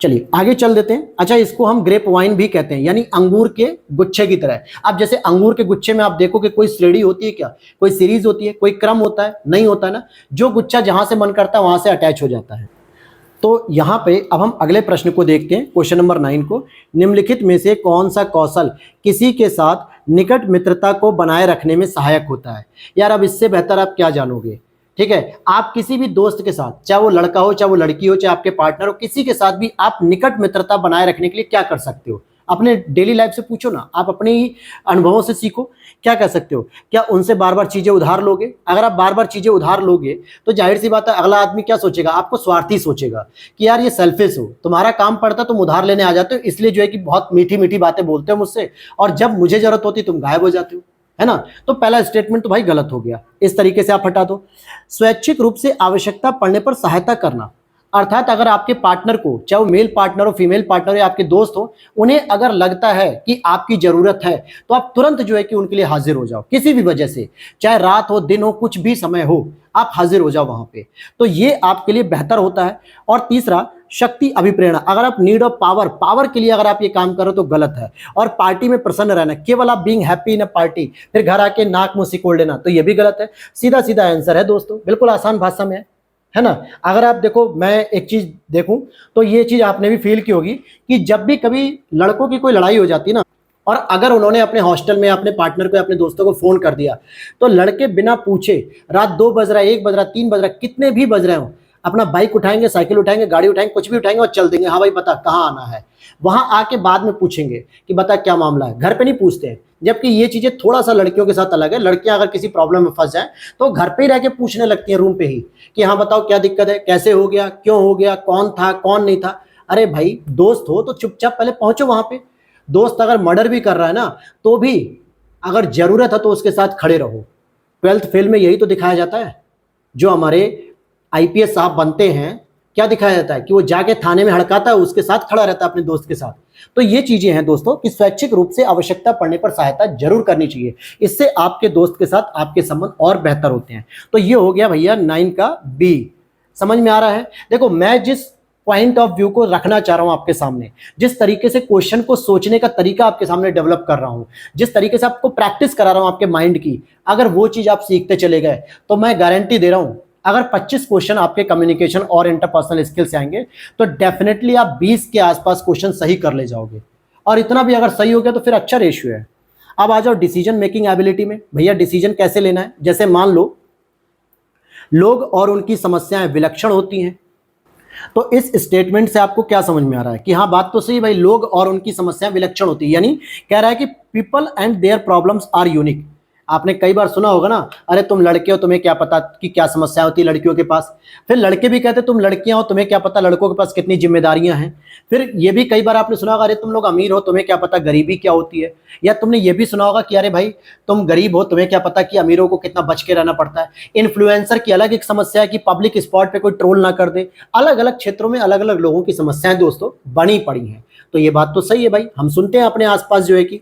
चलिए आगे चल देते हैं। अच्छा, इसको हम ग्रेप वाइन भी कहते हैं, यानी अंगूर के गुच्छे की तरह। अब जैसे अंगूर के गुच्छे में आप देखो कि कोई श्रेणी होती है क्या? कोई सीरीज होती है? कोई क्रम होता है? नहीं होता ना। जो गुच्छा जहां से मन करता है वहां से अटैच हो जाता है। तो यहाँ पे अब हम अगले प्रश्न को देखते हैं, क्वेश्चन नंबर 9 को। निम्नलिखित में से कौन सा कौशल किसी के साथ निकट मित्रता को बनाए रखने में सहायक होता है? यार अब इससे बेहतर आप क्या जानोगे? ठीक है, आप किसी भी दोस्त के साथ, चाहे वो लड़का हो, चाहे वो लड़की हो, चाहे आपके पार्टनर हो, किसी के साथ भी आप निकट मित्रता बनाए रखने के लिए क्या कर सकते हो? अपने डेली लाइफ से पूछो ना, आप अपने ही अनुभवों से सीखो। क्या कर सकते हो? क्या उनसे बार बार चीजें उधार लोगे? अगर आप बार बार चीजें उधार लोगे तो जाहिर सी बात है अगला आदमी क्या सोचेगा? आपको स्वार्थी सोचेगा कि यार ये सेल्फिश हो, तुम्हारा काम पड़ता तुम उधार लेने आ जाते हो, इसलिए जो है कि बहुत मीठी मीठी बातें बोलते हो मुझसे, और जब मुझे जरूरत होती तुम गायब हो जाते हो, है ना। तो पहला स्टेटमेंट तो भाई गलत हो गया, इस तरीके से आप हटा दो। स्वैच्छिक रूप से आवश्यकता पड़ने पर सहायता करना, अर्थात अगर आपके पार्टनर को, चाहे वो मेल पार्टनर हो, फीमेल पार्टनर हो, या आपके दोस्त हो, उन्हें अगर लगता है कि आपकी जरूरत है तो आप तुरंत जो है कि उनके लिए हाजिर हो जाओ, किसी भी वजह से, चाहे रात हो, दिन हो, कुछ भी समय हो, आप हाजिर हो जाओ वहां पे। तो ये आपके लिए बेहतर होता है। और तीसरा, शक्ति अभिप्रेरणा, अगर आप नीड ऑफ पावर, पावर के लिए अगर आप ये काम करो तो गलत है। और पार्टी में प्रसन्न रहना, केवल आप being happy in a party, फिर घर आके नाक मुंह सिकोड़ लेना, तो ये भी गलत है। सीधा सीधा आंसर है दोस्तों, बिल्कुल आसान भाषा में है ना। अगर आप देखो, मैं एक चीज देखूं तो ये चीज आपने भी फील की होगी कि जब भी कभी लड़कों की कोई लड़ाई हो जाती है ना, और अगर उन्होंने अपने हॉस्टल में अपने पार्टनर को या अपने दोस्तों को फोन कर दिया, तो लड़के बिना पूछे रात 2 बज रहा है, 1 बज रहा है, 3 बज रहा है, कितने भी बज रहे हो, अपना बाइक उठाएंगे, साइकिल उठाएंगे, गाड़ी उठाएंगे, कुछ भी उठाएंगे और चल देंगे। हाँ भाई बता कहाँ आना है, वहां आके बाद में पूछेंगे कि बता क्या मामला है, घर पे नहीं पूछते हैं। जबकि ये चीजें थोड़ा सा लड़कियों के साथ अलग है। लड़कियां अगर किसी प्रॉब्लम में फंस जाए तो घर पे ही रह के पूछने लगती हैं, रूम पे ही, कि हाँ बताओ क्या दिक्कत है, कैसे हो गया, क्यों हो गया, कौन था कौन नहीं था। अरे भाई दोस्त हो तो चुपचाप पहले पहुंचो वहां पे। दोस्त अगर मर्डर भी कर रहा है ना, तो भी अगर जरूरत है तो उसके साथ खड़े रहो। 12th फेल में यही तो दिखाया जाता है। जो हमारे आईपीएस साहब बनते हैं, क्या दिखाया जाता है कि वो जाके थाने में हड़काता है, उसके साथ खड़ा रहता है अपने दोस्त के साथ। तो ये चीजें हैं दोस्तों कि स्वैच्छिक रूप से आवश्यकता पड़ने पर सहायता जरूर करनी चाहिए। इससे आपके दोस्त के साथ आपके संबंध और बेहतर होते हैं। तो ये हो गया भैया 9 का बी। समझ में आ रहा है? देखो, मैं जिस पॉइंट ऑफ व्यू को रखना चाह रहा हूं आपके सामने, जिस तरीके से क्वेश्चन को सोचने का तरीका आपके सामने डेवलप कर रहा हूं, जिस तरीके से आपको प्रैक्टिस करा रहा हूं आपके माइंड की, अगर वो चीज आप सीखते चले गए तो मैं गारंटी दे रहा हूं, अगर 25 क्वेश्चन आपके कम्युनिकेशन और इंटरपर्सनल स्किल से आएंगे तो डेफिनेटली आप 20 के आसपास क्वेश्चन सही कर ले जाओगे। और इतना भी अगर सही हो गया तो फिर अच्छा रेशियो है। अब आ जाओ डिसीजन मेकिंग एबिलिटी में। भैया डिसीजन कैसे लेना है? जैसे मान लो लोग और उनकी समस्याएं विलक्षण होती हैं, तो इस स्टेटमेंट से आपको क्या समझ में आ रहा है कि हाँ बात तो सही भाई, लोग और उनकी समस्याएं विलक्षण होती है, यानी कह रहा है कि people and their problems are unique. आपने कई बार सुना होगा ना, अरे तुम लड़के हो तुम्हें क्या पता कि क्या समस्या होती है लड़कियों के पास। फिर लड़के भी कहते तुम लड़कियां हो तुम्हें क्या पता लड़कों के पास कितनी जिम्मेदारियां हैं। फिर ये भी कई बार आपने सुना होगा, अरे तुम लोग अमीर हो तुम्हें क्या पता गरीबी क्या होती है। या तुमने ये भी सुना होगा कि अरे भाई तुम गरीब हो तुम्हें क्या पता कि अमीरों को कितना बच के रहना पड़ता है। इन्फ्लुएंसर की अलग एक समस्या है कि पब्लिक स्पॉट पे कोई ट्रोल ना कर दे। अलग अलग क्षेत्रों में अलग अलग लोगों की समस्याएं दोस्तों बनी पड़ी हैं। तो ये बात तो सही है भाई, हम सुनते हैं अपने आसपास जो है कि।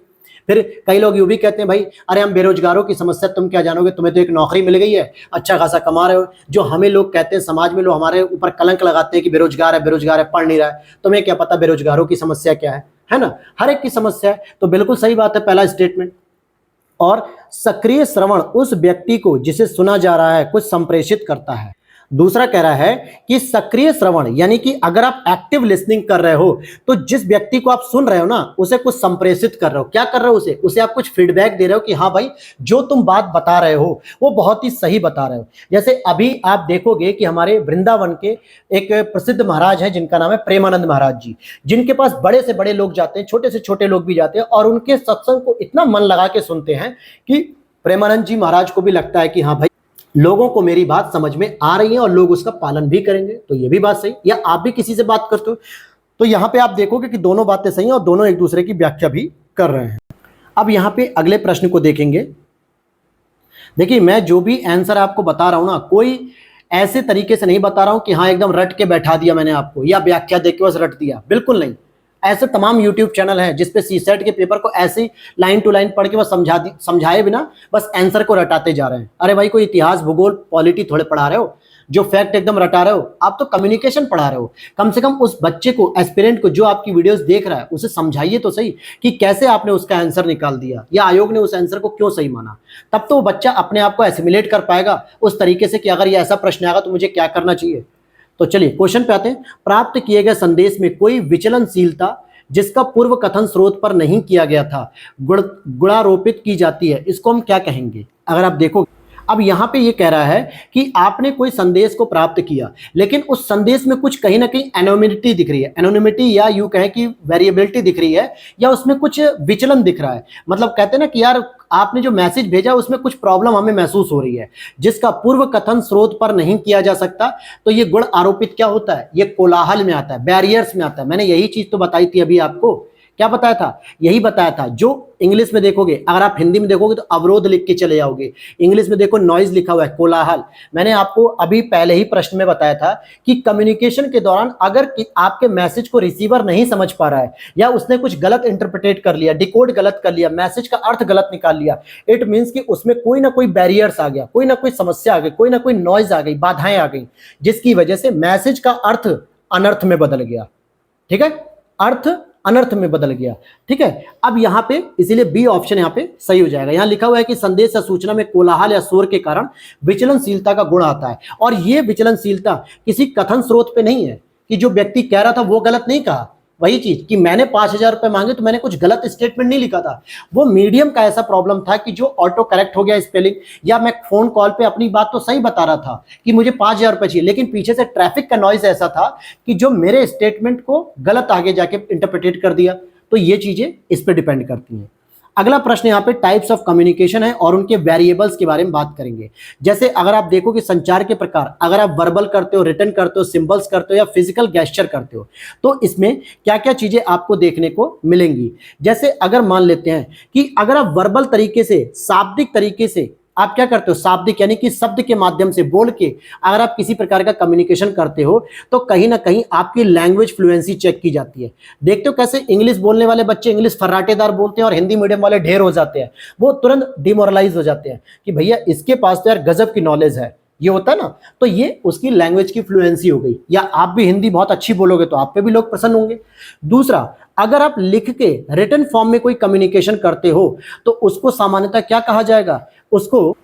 फिर कई लोग यूं भी कहते हैं भाई अरे हम बेरोजगारों की समस्या तुम क्या जानोगे, तुम्हें तो एक नौकरी मिल गई है, अच्छा खासा कमा रहे हो। जो हमें लोग कहते हैं, समाज में लोग हमारे ऊपर कलंक लगाते हैं कि बेरोजगार है पढ़ नहीं रहा है, तुम्हें क्या पता बेरोजगारों की समस्या क्या है ना। हर एक की समस्या है। तो बिल्कुल सही बात है पहला स्टेटमेंट। और सक्रिय श्रवण उस व्यक्ति को जिसे सुना जा रहा है कुछ संप्रेषित करता है। दूसरा कह रहा है कि सक्रिय श्रवण यानी कि अगर आप एक्टिव लिसनिंग कर रहे हो तो जिस व्यक्ति को आप सुन रहे हो ना उसे कुछ संप्रेषित कर रहे हो। क्या कर रहे हो? उसे आप कुछ फीडबैक दे रहे हो कि हाँ भाई जो तुम बात बता रहे हो वो बहुत ही सही बता रहे हो। जैसे अभी आप देखोगे कि हमारे वृंदावन के एक प्रसिद्ध महाराज हैं जिनका नाम है प्रेमानंद महाराज जी, जिनके पास बड़े से बड़े लोग जाते हैं, छोटे से छोटे लोग भी जाते हैं और उनके सत्संग को इतना मन लगा के सुनते हैं कि प्रेमानंद जी महाराज को भी लगता है कि हाँ भाई लोगों को मेरी बात समझ में आ रही है और लोग उसका पालन भी करेंगे। तो ये भी बात सही। या आप भी किसी से बात करते हो तो यहां पे आप देखोगे कि दोनों बातें सही हैं और दोनों एक दूसरे की व्याख्या भी कर रहे हैं। अब यहां पे अगले प्रश्न को देखेंगे। देखिए मैं जो भी आंसर आपको बता रहा हूं ना, कोई ऐसे तरीके से नहीं बता रहा हूं कि हाँ एकदम रट के बैठा दिया मैंने आपको या व्याख्या देख के बस रट दिया, बिल्कुल नहीं। ऐसे तमाम यूट्यूब चैनल हैं जिसपे सीसेट के पेपर को ऐसे लाइन टू लाइन पढ़ के बस समझाए बिना बस आंसर को रटाते जा रहे हैं। अरे भाई कोई इतिहास भूगोल पॉलिटी थोड़े पढ़ा रहे हो जो फैक्ट एकदम रटा रहे हो, आप तो कम्युनिकेशन पढ़ा रहे हो। कम से कम उस बच्चे को, एस्पिरेंट को जो आपकी वीडियोस देख रहा है उसे समझाइए तो सही कि कैसे आपने उसका आंसर निकाल दिया या आयोग ने उस आंसर को क्यों सही माना। तब तो वो बच्चा अपने आप को एसिमुलेट कर पाएगा उस तरीके से कि अगर ये ऐसा प्रश्न आएगा तो मुझे क्या करना चाहिए। तो चलिए क्वेश्चन पे आते हैं। प्राप्त किए गए संदेश में कोई विचलनशीलता जिसका पूर्व कथन स्रोत पर नहीं किया गया था गुणारोपित की जाती है, इसको हम क्या कहेंगे? अगर आप देखो अब यहां पे ये कह रहा है कि आपने कोई संदेश को प्राप्त किया लेकिन उस संदेश में कुछ कहीं ना कहीं एनोनिमिटी दिख रही है, एनोनिमिटी या यूं कहें कि वेरिएबिलिटी दिख रही है या उसमें कुछ विचलन दिख रहा है। मतलब कहते हैं ना कि यार आपने जो मैसेज भेजा उसमें कुछ प्रॉब्लम हमें महसूस हो रही है जिसका पूर्व कथन स्रोत पर नहीं किया जा सकता। तो ये गुण आरोपित क्या होता है? ये कोलाहल में आता है, बैरियर्स में आता है। मैंने यही चीज तो बताई थी अभी आपको। क्या बताया था? यही बताया था। जो इंग्लिश में देखोगे, अगर आप हिंदी में देखोगे तो अवरोध लिख के चले जाओगे, इंग्लिश में देखो नॉइज लिखा हुआ है, कोलाहल। मैंने आपको अभी पहले ही प्रश्न में बताया था कि कम्युनिकेशन के दौरान अगर आपके मैसेज को रिसीवर नहीं समझ पा रहा है या उसने कुछ गलत इंटरप्रिटेट कर लिया, डिकोड गलत कर लिया, मैसेज का अर्थ गलत निकाल लिया, इट मीन्स कि उसमें कोई ना कोई बैरियर्स आ गया, कोई ना कोई समस्या आ गई, कोई ना कोई नॉइज आ गई, बाधाएं आ गई, जिसकी वजह से मैसेज का अर्थ अनर्थ में बदल गया। ठीक है, अर्थ अनर्थ में बदल गया। ठीक है, अब यहां पे इसीलिए बी ऑप्शन यहां पे सही हो जाएगा। यहां लिखा हुआ है कि संदेश या सूचना में कोलाहल या शोर के कारण विचलनशीलता का गुण आता है, और यह विचलनशीलता किसी कथन स्रोत पे नहीं है कि जो व्यक्ति कह रहा था वो गलत नहीं कहा। वही चीज कि मैंने 5,000 रुपए मांगे तो मैंने कुछ गलत स्टेटमेंट नहीं लिखा था, वो मीडियम का ऐसा प्रॉब्लम था कि जो ऑटो करेक्ट हो गया स्पेलिंग, या मैं फोन कॉल पे अपनी बात तो सही बता रहा था कि मुझे 5,000 रुपए चाहिए, लेकिन पीछे से ट्रैफिक का नॉइज ऐसा था कि जो मेरे स्टेटमेंट को गलत आगे जाके इंटरप्रिटेट कर दिया। तो ये चीजें इस पर डिपेंड करती हैं। अगला प्रश्न यहाँ पे टाइप्स ऑफ कम्युनिकेशन है और उनके वेरिएबल्स के बारे में बात करेंगे। जैसे अगर आप देखो कि संचार के प्रकार, अगर आप वर्बल करते हो, रिटन करते हो, सिंबल्स करते हो या फिजिकल गेस्चर करते हो, तो इसमें क्या क्या चीजें आपको देखने को मिलेंगी। जैसे अगर मान लेते हैं कि अगर आप वर्बल तरीके से, शाब्दिक तरीके से आप क्या करते हो, शाब्दिक यानी कि शब्द के माध्यम से बोल के अगर आप किसी प्रकार का कम्युनिकेशन करते हो, तो कहीं ना कहीं आपकी लैंग्वेज फ्लुएंसी चेक की जाती है। देखते हो कैसे इंग्लिश बोलने वाले बच्चे इंग्लिश फर्राटेदार बोलते हैं और हिंदी मीडियम वाले ढेर हो जाते हैं, वो तुरंत डिमोरलाइज हो जाते हैं कि भैया इसके पास तो यार गजब की नॉलेज है, ये होता है ना। तो ये उसकी लैंग्वेज की फ्लुएंसी हो गई। या आप भी हिंदी बहुत अच्छी बोलोगे तो आप पे भी लोग प्रसन्न होंगे। दूसरा, अगर आप लिख के रिटन फॉर्म में कोई कम्युनिकेशन करते हो तो उसको सामान्यतः क्या कहा जाएगा, उसको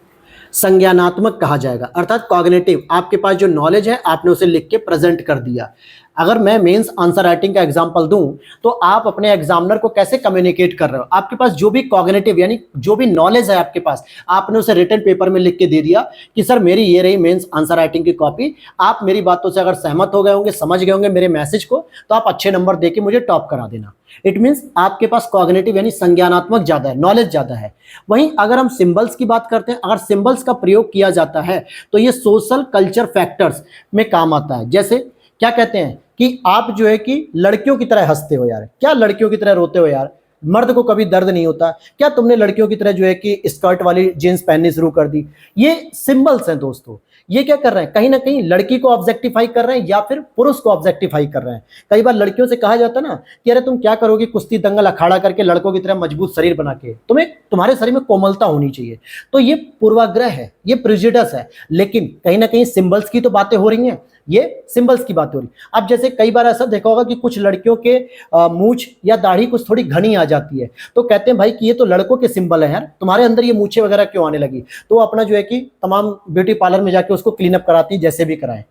संज्ञानात्मक कहा जाएगा, अर्थात कॉग्निटिव। आपके पास जो नॉलेज है आपने उसे लिख के प्रेजेंट कर दिया। अगर मैं मेंस आंसर राइटिंग का एग्जांपल दूं तो आप अपने एग्जामिनर को कैसे कम्युनिकेट कर रहे हो, आपके पास जो भी कॉग्निटिव यानी जो भी नॉलेज है आपके पास, आपने उसे रिटन पेपर में लिख के दे दिया कि सर मेरी ये रही मेंस आंसर राइटिंग की कॉपी, आप मेरी बातों से अगर सहमत हो गए होंगे, समझ गए होंगे मेरे मैसेज को, तो आप अच्छे नंबर देके मुझे टॉप करा देना। इट मीन्स आपके पास कॉग्निटिव यानी संज्ञानात्मक ज्यादा है, नॉलेज ज्यादा है। वहीं अगर हम सिंबल्स की बात करते हैं, अगर सिंबल्स का प्रयोग किया जाता है तो ये सोशल कल्चर फैक्टर्स में काम आता है। जैसे क्या कहते हैं कि आप जो है कि लड़कियों की तरह हंसते हो यार, क्या लड़कियों की तरह रोते हो यार, मर्द को कभी दर्द नहीं होता क्या, तुमने लड़कियों की तरह जो है कि स्कर्ट वाली जींस पहननी शुरू कर दी। ये सिंबल्स हैं दोस्तों। ये क्या कर रहे हैं, कहीं ना कहीं लड़की को ऑब्जेक्टिफाई कर रहे हैं या फिर पुरुष को ऑब्जेक्टिफाई कर रहे हैं। कई बार लड़कियों से कहा जाता है ना कि अरे तुम क्या करोगे कुश्ती दंगल अखाड़ा करके लड़कों की तरह मजबूत शरीर बना के, तुम्हारे शरीर में कोमलता होनी चाहिए। तो ये पूर्वाग्रह है, ये प्रेजुडिस है, लेकिन कहीं ना कहीं सिंबल्स की तो बातें हो रही हैं, ये सिंबल्स की बात हो रही। अब जैसे कई बार ऐसा देखा होगा कि कुछ लड़कियों के मूंछ या दाढ़ी कुछ थोड़ी घनी आ जाती है, तो कहते हैं भाई कि ये तो लड़कों के सिंबल है यार, तुम्हारे अंदर ये मूंछें वगैरह क्यों आने लगी। तो वो अपना जो है कि तमाम ब्यूटी पार्लर में जाके उसको क्लीन अप कराती है, जैसे भी कराएं।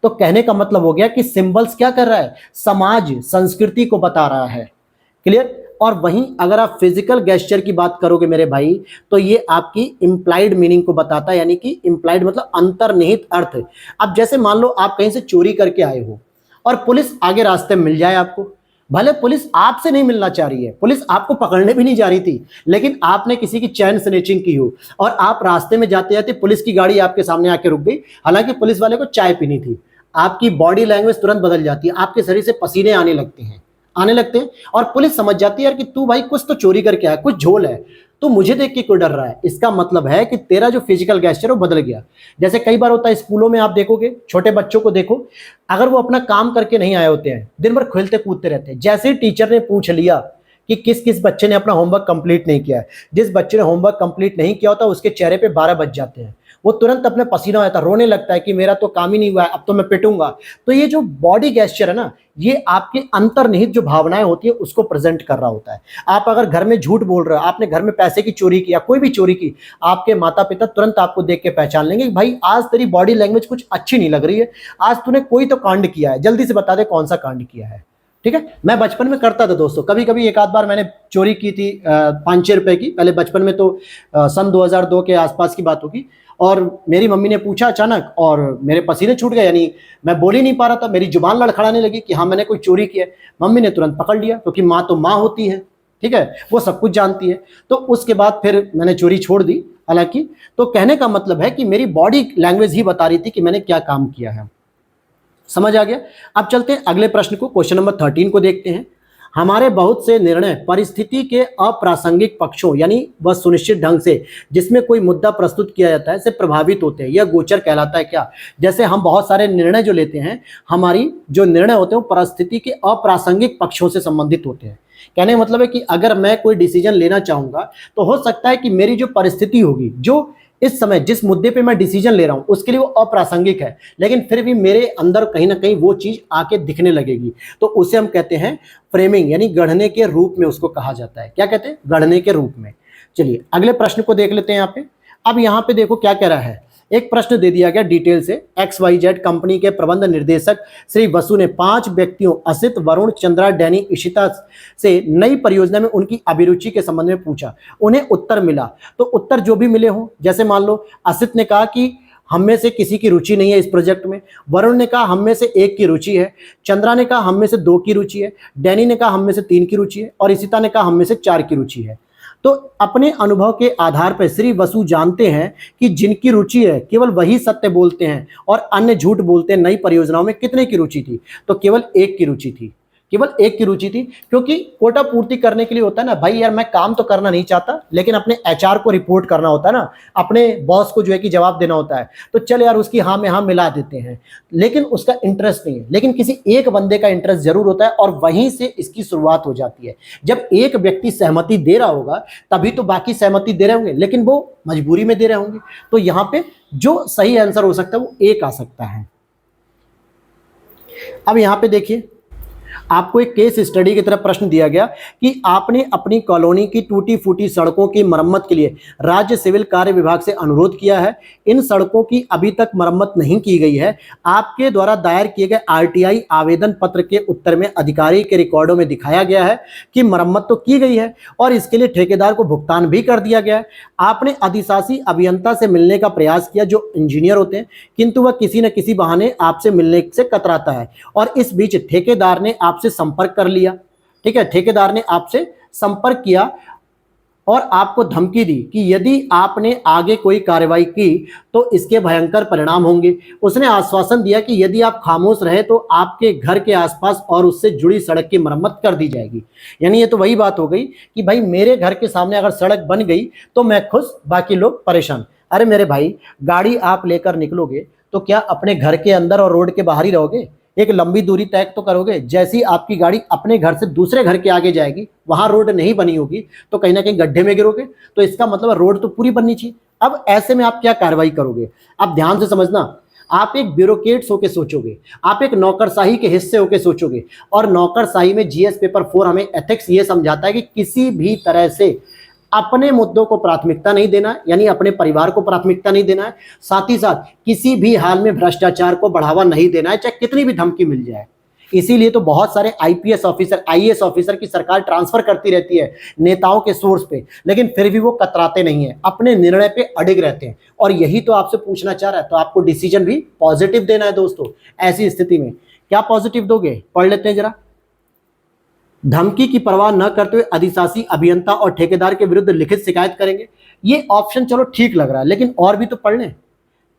तो कहने का मतलब हो गया कि सिंबल्स क्या कर रहा है, समाज संस्कृति को बता रहा है। क्लियर। और वहीं अगर आप फिजिकल गेस्चर की बात करोगे मेरे भाई, तो ये आपकी इंप्लाइड मीनिंग को बताता है, यानी कि इंप्लाइड मतलब अंतर्निहित अर्थ। अब जैसे मान लो आप कहीं से चोरी करके आए हो और पुलिस आगे रास्ते में मिल जाए आपको, भले पुलिस आपसे नहीं मिलना चाह रही है, पुलिस आपको पकड़ने भी नहीं जा रही थी, लेकिन आपने किसी की चैन स्नैचिंग की हो और आप रास्ते में जाते जाते पुलिस की गाड़ी आपके सामने आके रुक गई, हालांकि पुलिस वाले को चाय पीनी थी, आपकी बॉडी लैंग्वेज तुरंत बदल जाती है, आपके शरीर से पसीने आने लगते हैं और पुलिस समझ जाती है यार कि तू भाई कुछ तो चोरी करके आया, कुछ झोल है, तो मुझे देख के क्यों डर रहा है। इसका मतलब है कि तेरा जो फिजिकल गेस्चर वो बदल गया। जैसे कई बार होता है स्कूलों में, आप देखोगे छोटे बच्चों को देखो, अगर वो अपना काम करके नहीं आए होते हैं, दिन भर खेलते कूदते रहते हैं, जैसे ही टीचर ने पूछ लिया कि किस किस बच्चे ने अपना होमवर्क कंप्लीट नहीं किया है, जिस बच्चे ने होमवर्क कंप्लीट नहीं किया होता उसके चेहरे पे 12 बज जाते हैं, वो तुरंत अपने पसीना आता, रोने लगता है कि मेरा तो काम ही नहीं हुआ है, अब तो मैं पिटूंगा। तो ये जो बॉडी गेस्चर है ना, ये आपके अंतर्निहित जो भावनाएं होती है उसको प्रेजेंट कर रहा होता है। आप अगर घर में झूठ बोल रहे हो, आपने घर में पैसे की चोरी की या कोई भी चोरी की, आपके माता पिता तुरंत आपको देख के पहचान लेंगे कि भाई आज तेरी बॉडी लैंग्वेज कुछ अच्छी नहीं लग रही है, आज तूने कोई तो कांड किया है, जल्दी से बता दे कौन सा कांड किया है। ठीक है। मैं बचपन में करता था दोस्तों, कभी कभी एक आध बार मैंने चोरी की थी 5-6 रुपए की, पहले बचपन में, तो सन 2002 के आसपास की बात होगी। और मेरी मम्मी ने पूछा अचानक और मेरे पसीने छूट गए, यानी मैं बोल ही नहीं पा रहा था, मेरी जुबान लड़खड़ाने लगी कि हाँ मैंने कोई चोरी किया है। मम्मी ने तुरंत पकड़ लिया, क्योंकि माँ तो माँ होती है, ठीक है, वो सब कुछ जानती है। तो उसके बाद फिर मैंने चोरी छोड़ दी हालांकि। तो कहने का मतलब है कि मेरी बॉडी लैंग्वेज ही बता रही थी कि मैंने क्या काम किया है। समझ आ गया। अब चलते हैं अगले प्रश्न को, क्वेश्चन नंबर 13 को देखते हैं। हमारे बहुत से निर्णय परिस्थिति के अप्रासंगिक पक्षों यानी वह सुनिश्चित ढंग से जिसमें कोई मुद्दा प्रस्तुत किया जाता है से प्रभावित होते हैं, यह गोचर कहलाता है क्या। जैसे हम बहुत सारे निर्णय जो लेते हैं, हमारी जो निर्णय होते हैं वो परिस्थिति के अप्रासंगिक पक्षों से संबंधित होते हैं। कहने का मतलब है कि अगर मैं कोई डिसीजन लेना चाहूंगा तो हो सकता है कि मेरी जो परिस्थिति होगी, जो इस समय जिस मुद्दे पे मैं डिसीजन ले रहा हूं उसके लिए वो अप्रासंगिक है, लेकिन फिर भी मेरे अंदर कहीं ना कहीं वो चीज आके दिखने लगेगी, तो उसे हम कहते हैं फ्रेमिंग, यानी गढ़ने के रूप में उसको कहा जाता है। क्या कहते हैं? गढ़ने के रूप में। चलिए अगले प्रश्न को देख लेते हैं यहाँ पे। अब यहाँ पे देखो क्या कह रहा है, एक प्रश्न दे दिया गया डिटेल से। XYZ कंपनी के प्रबंध निर्देशक श्री बसु ने 5 व्यक्तियों असित, वरुण, चंद्रा, डैनी, इशिता से नई परियोजना में उनकी अभिरुचि के संबंध में पूछा। उन्हें उत्तर मिला, तो उत्तर जो भी मिले हों, जैसे मान लो असित ने कहा कि हम में से किसी की रुचि नहीं है इस प्रोजेक्ट में, वरुण ने कहा हम में से 1 की रुचि है, चंद्रा ने कहा हम में से 2 की रुचि है, डैनी ने कहा हम में से 3 की रुचि है, और इशिता ने कहा हम में से 4 की रुचि है। तो अपने अनुभव के आधार पर श्री बसु जानते हैं कि जिनकी रुचि है केवल वही सत्य बोलते हैं और अन्य झूठ बोलते हैं। नई परियोजनाओं में कितने की रुचि थी? तो केवल 1 की रुचि थी, केवल 1 की रुचि थी, क्योंकि कोटा पूर्ति करने के लिए होता है ना भाई, यार मैं काम तो करना नहीं चाहता लेकिन अपने HR को रिपोर्ट करना होता है ना, अपने बॉस को जो है कि जवाब देना होता है, तो चल यार उसकी हाँ में हाँ मिला देते हैं, लेकिन उसका इंटरेस्ट नहीं है। लेकिन किसी एक बंदे का इंटरेस्ट जरूर होता है और वहीं से इसकी शुरुआत हो जाती है। जब एक व्यक्ति सहमति दे रहा होगा तभी तो बाकी सहमति दे रहे होंगे, लेकिन वो मजबूरी में दे रहे होंगे। तो यहां पे जो सही आंसर हो सकता है वो 1 आ सकता है। अब यहां पे देखिए, आपको एक केस स्टडी की तरफ प्रश्न दिया गया कि आपने अपनी कॉलोनी की टूटी फूटी सड़कों की मरम्मत के लिए राज्य सिविल कार्य विभाग से अनुरोध किया है। इन सड़कों की अभी तक मरम्मत नहीं की गई है। आपके द्वारा दायर किए गए RTI आवेदन पत्र के उत्तर में अधिकारी के रिकॉर्डों में दिखाया गया है कि मरम्मत तो की गई है और इसके लिए ठेकेदार को भुगतान भी कर दिया गया है। आपने अधिशासी अभियंता से मिलने का प्रयास किया जो इंजीनियर होते हैं, किंतु वह किसी न किसी बहाने आपसे मिलने से कतराता है और इस बीच ठेकेदार ने आपसे संपर्क कर लिया। ठीक है, ठेकेदार ने आपसे संपर्क किया और आपको धमकी दी कि यदि आपने आगे कोई कार्रवाई की तो इसके भयंकर परिणाम होंगे। उसने आश्वासन दिया कि यदि आप खामोश रहे तो आपके घर के आसपास और उससे जुड़ी सड़क की मरम्मत कर दी जाएगी। यानी ये तो वही बात हो गई कि भाई मेरे घर के सामने अगर सड़क बन गई तो मैं खुश, बाकी लोग परेशान। अरे मेरे भाई, गाड़ी आप लेकर निकलोगे तो क्या अपने घर के अंदर और रोड के बाहर ही रहोगे? एक लंबी दूरी तय तो करोगे। जैसी आपकी गाड़ी अपने घर से दूसरे घर के आगे जाएगी, वहां रोड नहीं बनी होगी तो कहीं ना कहीं गड्ढे में गिरोगे। तो इसका मतलब रोड तो पूरी बननी चाहिए। अब ऐसे में आप क्या कार्रवाई करोगे? आप ध्यान से समझना, आप एक ब्यूरोक्रेट्स होकर सोचोगे, आप एक नौकरशाही के हिस्से होकर सोचोगे। और नौकरशाही में GS पेपर 4 हमें एथिक्स ये समझाता है कि किसी भी तरह से अपने मुद्दों को प्राथमिकता नहीं देना है, यानी अपने परिवार को प्राथमिकता नहीं देना है। साथ ही साथ किसी भी हाल में भ्रष्टाचार को बढ़ावा नहीं देना है, चाहे कितनी भी धमकी मिल जाए। इसीलिए तो बहुत सारे IPS ऑफिसर, IAS ऑफिसर की सरकार ट्रांसफर करती रहती है नेताओं के सोर्स पे, लेकिन फिर भी वो कतराते नहीं है, अपने निर्णय पे अडिग रहते हैं। और यही तो आपसे पूछना चाह रहा है, तो आपको डिसीजन भी पॉजिटिव देना है दोस्तों। ऐसी स्थिति में क्या पॉजिटिव दोगे? पढ़ लेते हैं जरा। धमकी की परवाह न करते हुए अधिशासी अभियंता और ठेकेदार के विरुद्ध लिखित शिकायत करेंगे। ये ऑप्शन चलो ठीक लग रहा है, लेकिन और भी तो पढ़ लें।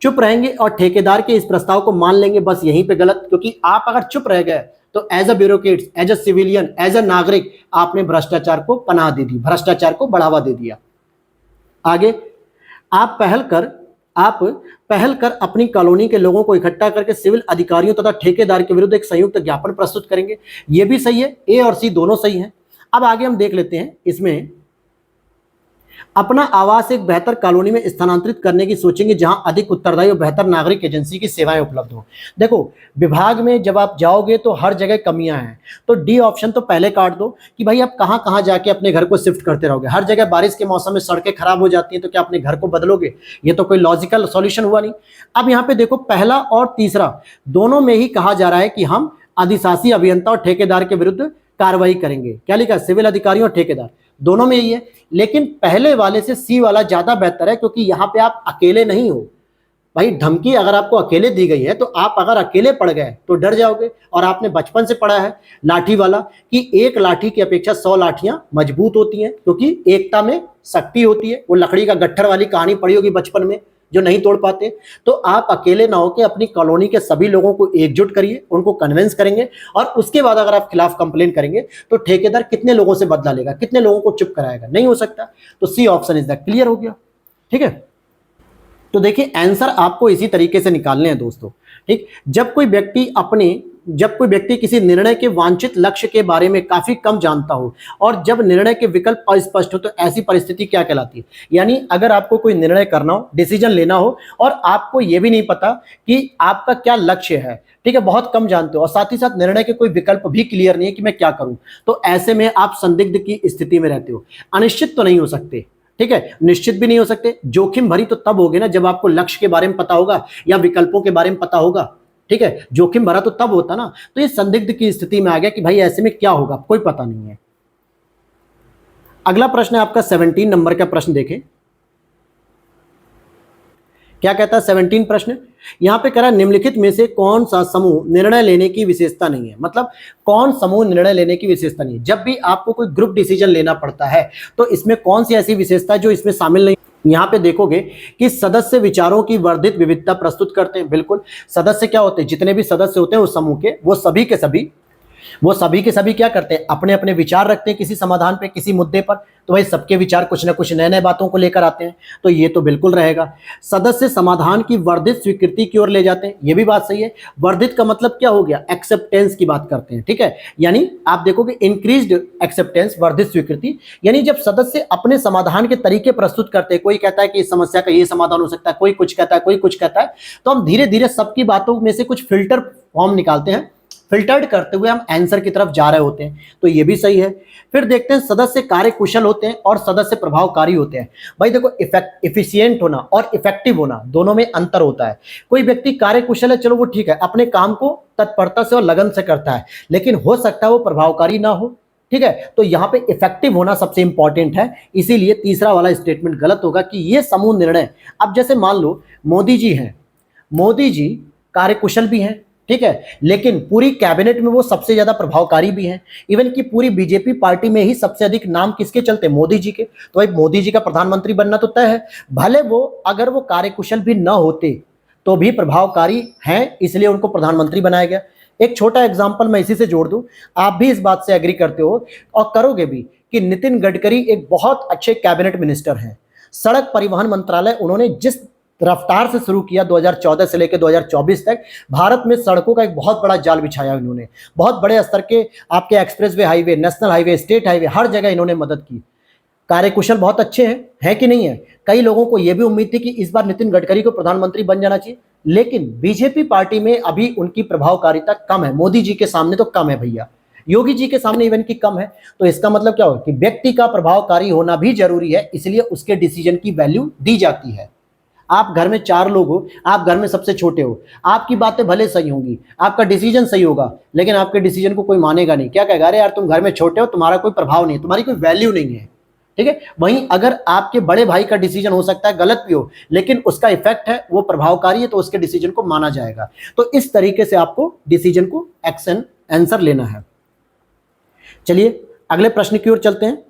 चुप रहेंगे और ठेकेदार के इस प्रस्ताव को मान लेंगे, बस यहीं पे गलत। क्योंकि आप अगर चुप रह गए तो as a bureaucrats, as a civilian, as a नागरिक आपने भ्रष्टाचार को पनाह दे दी, भ्रष्टाचार को बढ़ावा दे दिया। आगे, आप पहल कर अपनी कॉलोनी के लोगों को इकट्ठा करके सिविल अधिकारियों तथा ठेकेदार के विरुद्ध एक संयुक्त ज्ञापन प्रस्तुत करेंगे। यह भी सही है, A और C दोनों सही हैं। अब आगे हम देख लेते हैं, इसमें अपना आवास एक बेहतर कॉलोनी में स्थानांतरित करने की सोचेंगे जहां अधिक उत्तरदायी और बेहतर नागरिक एजेंसी की सेवाएं उपलब्ध हो। देखो, विभाग में जब आप जाओगे तो हर जगह कमियां हैं, तो D ऑप्शन तो पहले काट दो कि भाई आप कहां कहां जाके अपने घर को शिफ्ट करते रहोगे। हर जगह बारिश के मौसम में सड़कें खराब हो जाती हैं, तो क्या अपने घर को बदलोगे? ये तो कोई लॉजिकल सॉल्यूशन हुआ नहीं। अब यहाँ पे देखो, पहला और तीसरा दोनों में ही कहा जा रहा है कि हम अधिशासी अभियंता और ठेकेदार के विरुद्ध कार्रवाई करेंगे। क्या लिखा? सिविल अधिकारियों और ठेकेदार, दोनों में यही है। लेकिन पहले वाले से C वाला ज्यादा बेहतर है, क्योंकि यहां पे आप अकेले नहीं हो। भाई धमकी अगर आपको अकेले दी गई है तो आप अगर अकेले पड़ गए तो डर जाओगे। और आपने बचपन से पढ़ा है लाठी वाला कि एक लाठी की अपेक्षा 100 लाठियां मजबूत होती हैं, क्योंकि एकता में शक्ति होती है। वो लकड़ी का गट्ठर वाली कहानी पढ़ी होगी बचपन में, जो नहीं तोड़ पाते। तो आप अकेले ना होकर अपनी कॉलोनी के सभी लोगों को एकजुट करिए, उनको कन्विंस करेंगे, और उसके बाद अगर आप खिलाफ कंप्लेन करेंगे तो ठेकेदार कितने लोगों से बदला लेगा, कितने लोगों को चुप कराएगा? नहीं हो सकता। तो C option is the clear हो गया। ठीक है, तो देखिए आंसर आपको इसी तरीके से निकालने हैं दोस्तों। ठीक, जब कोई व्यक्ति अपने जब कोई व्यक्ति किसी निर्णय के वांछित लक्ष्य के बारे में काफी कम जानता हो और जब निर्णय के विकल्प अस्पष्ट हो तो ऐसी परिस्थिति क्या कहलाती है। यानी अगर आपको कोई निर्णय करना हो, डिसीजन लेना हो और आपको यह भी नहीं पता कि आपका क्या लक्ष्य है, ठीक है, बहुत कम जानते हो और साथ ही साथ निर्णय के कोई विकल्प भी क्लियर नहीं है कि मैं क्या करूं, तो ऐसे में आप संदिग्ध की स्थिति में रहते हो। अनिश्चित तो नहीं हो सकते, ठीक है, निश्चित भी नहीं हो सकते। जोखिम भरी तो तब होगे ना जब आपको लक्ष्य के बारे में पता होगा या विकल्पों के बारे में पता होगा, ठीक है। जोखिम भरा तो तब होता ना, तो ये संदिग्ध की स्थिति में आ गया कि भाई ऐसे में क्या होगा, कोई पता नहीं है। अगला प्रश्न है आपका 17 नंबर का प्रश्न देखें, क्या कहता है 17 प्रश्न। यहां पे कह रहा है निम्नलिखित में से कौन सा समूह निर्णय लेने की विशेषता नहीं है। मतलब कौन समूह निर्णय लेने की विशेषता नहीं है। जब भी आपको कोई ग्रुप डिसीजन लेना पड़ता है तो इसमें कौन सी ऐसी विशेषता है जो इसमें शामिल नहीं। यहां पे देखोगे कि सदस्य विचारों की वर्धित विविधता प्रस्तुत करते हैं। बिल्कुल, सदस्य क्या होते हैं, जितने भी सदस्य होते हैं उस समूह के, वो सभी के सभी क्या करते हैं, अपने अपने विचार रखते हैं किसी समाधान पे, किसी मुद्दे पर। तो भाई सबके विचार कुछ ना कुछ नए नए बातों को लेकर आते हैं, तो ये तो बिल्कुल रहेगा। सदस्य समाधान की वर्धित स्वीकृति की ओर ले जाते हैं, ये भी बात सही है। वर्धित का मतलब क्या हो गया, एक्सेप्टेंस की बात करते हैं, ठीक है। यानी आप देखोगे इंक्रीज्ड एक्सेप्टेंस, वर्धित स्वीकृति, यानी जब सदस्य अपने समाधान के तरीके प्रस्तुत करते हैं, कोई कहता है कि इस समस्या का ये समाधान हो सकता है, कोई कुछ कहता है, कोई कुछ कहता है, तो हम धीरे धीरे सबकी बातों में से कुछ फिल्टर फॉर्म निकालते हैं, फिल्टर्ड करते हुए हम आंसर की तरफ जा रहे होते हैं, तो ये भी सही है। फिर देखते हैं सदस्य कार्यकुशल होते हैं और सदस्य प्रभावकारी होते हैं। भाई देखो, इफिशिएंट होना और इफेक्टिव होना दोनों में अंतर होता है। कोई व्यक्ति कार्यकुशल है, चलो वो ठीक है, अपने काम को तत्परता से और लगन से करता है, लेकिन हो सकता है वो प्रभावकारी ना हो, ठीक है। तो यहाँ पे इफेक्टिव होना सबसे इंपॉर्टेंट है, इसीलिए तीसरा वाला स्टेटमेंट गलत होगा कि ये समूह निर्णय। अब जैसे मान लो मोदी जी हैं, मोदी जी कार्यकुशल भी हैं, ठीक है, लेकिन पूरी कैबिनेट में वो सबसे ज्यादा प्रभावकारी भी हैं। इवन कि पूरी बीजेपी पार्टी में ही सबसे अधिक नाम किसके चलते, मोदी जी के। तो भाई मोदी जी का प्रधानमंत्री बनना तो तय है, भले वो अगर वो कार्यकुशल भी न होते तो भी प्रभावकारी हैं, इसलिए उनको प्रधानमंत्री बनाया गया। एक छोटा एग्जाम्पल मैं इसी से जोड़ दूं, आप भी इस बात से एग्री करते हो और करोगे भी कि नितिन गडकरी एक बहुत अच्छे कैबिनेट मिनिस्टर हैं। सड़क परिवहन मंत्रालय उन्होंने जिस रफ्तार से शुरू किया 2014 से लेकर 2024 तक, भारत में सड़कों का एक बहुत बड़ा जाल बिछाया इन्होंने। बहुत बड़े स्तर के आपके expressway, highway, national highway, state highway, हर जगह इन्होंने मदद की। कार्यकुशल बहुत अच्छे हैं, है कि नहीं है। कई लोगों को यह भी उम्मीद थी कि इस बार नितिन गडकरी को प्रधानमंत्री बन जाना चाहिए, लेकिन बीजेपी पार्टी में अभी उनकी प्रभावकारिता कम है। मोदी जी के सामने तो कम है भैया, योगी जी के सामने इवन की कम है। तो इसका मतलब क्या होगा कि व्यक्ति का प्रभावकारी होना भी जरूरी है, इसलिए उसके डिसीजन की वैल्यू दी जाती है। आप घर में 4 लोग हो, आप घर में सबसे छोटे हो, आपकी बातें भले सही होंगी, आपका डिसीजन सही होगा, लेकिन आपके डिसीजन को कोई मानेगा नहीं। क्या कहेगा, अरे यार तुम घर में छोटे हो, तुम्हारा कोई प्रभाव नहीं है, तुम्हारी कोई वैल्यू नहीं है, ठीक है। वहीं अगर आपके बड़े भाई का डिसीजन हो सकता है गलत भी हो, लेकिन उसका इफेक्ट है, वो प्रभावकारी है, तो उसके डिसीजन को माना जाएगा। तो इस तरीके से आपको डिसीजन को एक्शन आंसर लेना है। चलिए अगले प्रश्न की ओर चलते हैं।